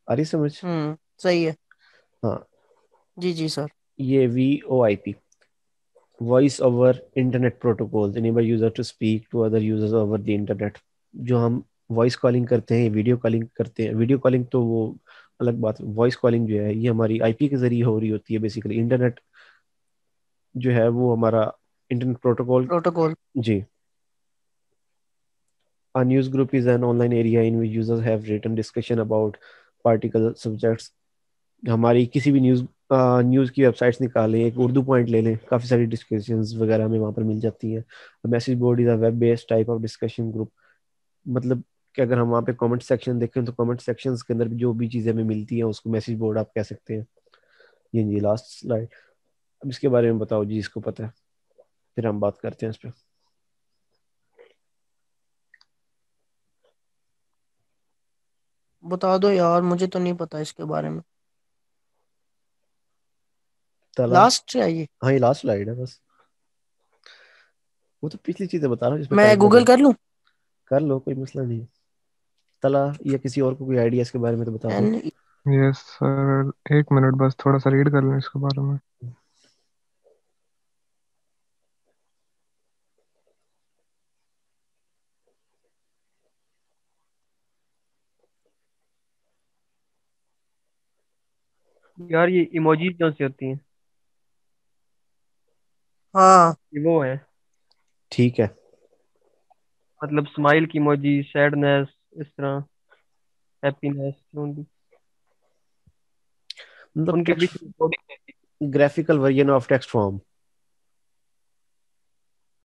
आ रही समझ? सही है। हाँ। जी जी सर। ये VoIP, voice over internet protocol, enable user to speak to other users over the internet. जो हम वॉइस कॉलिंग करते हैं, वीडियो कॉलिंग करते हैं, वीडियो कॉलिंग तो वो अलग बात है, वॉइस कॉलिंग जो है ये हमारी IP के जरिए हो रही होती है। बेसिकली इंटरनेट जो है वो हमारा इंटरनेट प्रोटोकॉल। प्रोटोकॉल। जी। A news group is an online area in which users have written discussion about particular subjects। हमारी किसी भी न्यूज़ की वेबसाइट्स निकालें, एक उर्दू पॉइंट ले लें, काफ़ी सारी डिस्कशंस वगैरह हमें वहाँ पर मिल जाती हैं। Message board is a web based type of discussion group. मतलब कि अगर हम वहाँ पे कमेंट सेक्शन देखें तो कमेंट सेक्शंस के अंदर भी जो भी चीज़ें हमें मिलती हैं उसको मैसेज बोर्ड आप कह सकते हैं। ये जी लास्ट स्लाइड। अब इसके बारे में बताओ जी, इसको पता है, फिर हम बात करते हैं इस पर। बता दो यार, मुझे तो नहीं पता इसके बारे में। तला। लास्ट चाहिए। हाँ ये लास्ट स्लाइड है बस, वो तो पिछली चीज़ें बता रहा हूँ जिसमें मैं टाइम गूगल लगा। कर लूँ? कर लो, कोई मसला नहीं। तला या किसी और को कोई आइडिया इसके बारे में तो बता दो। एन। यस सर, 1 मिनट बस थोड़ा सा रीड कर लें इसके बारे में। यार ये इमोजीज कौन सी होती हैं? हाँ। ये वो है, ठीक है। मतलब स्माइल की इमोजी, सैडनेस, इस तरह, हैप्पीनेस, मतलब उनके टेक्स्ट, बीच में coding रहती graphical version of text form.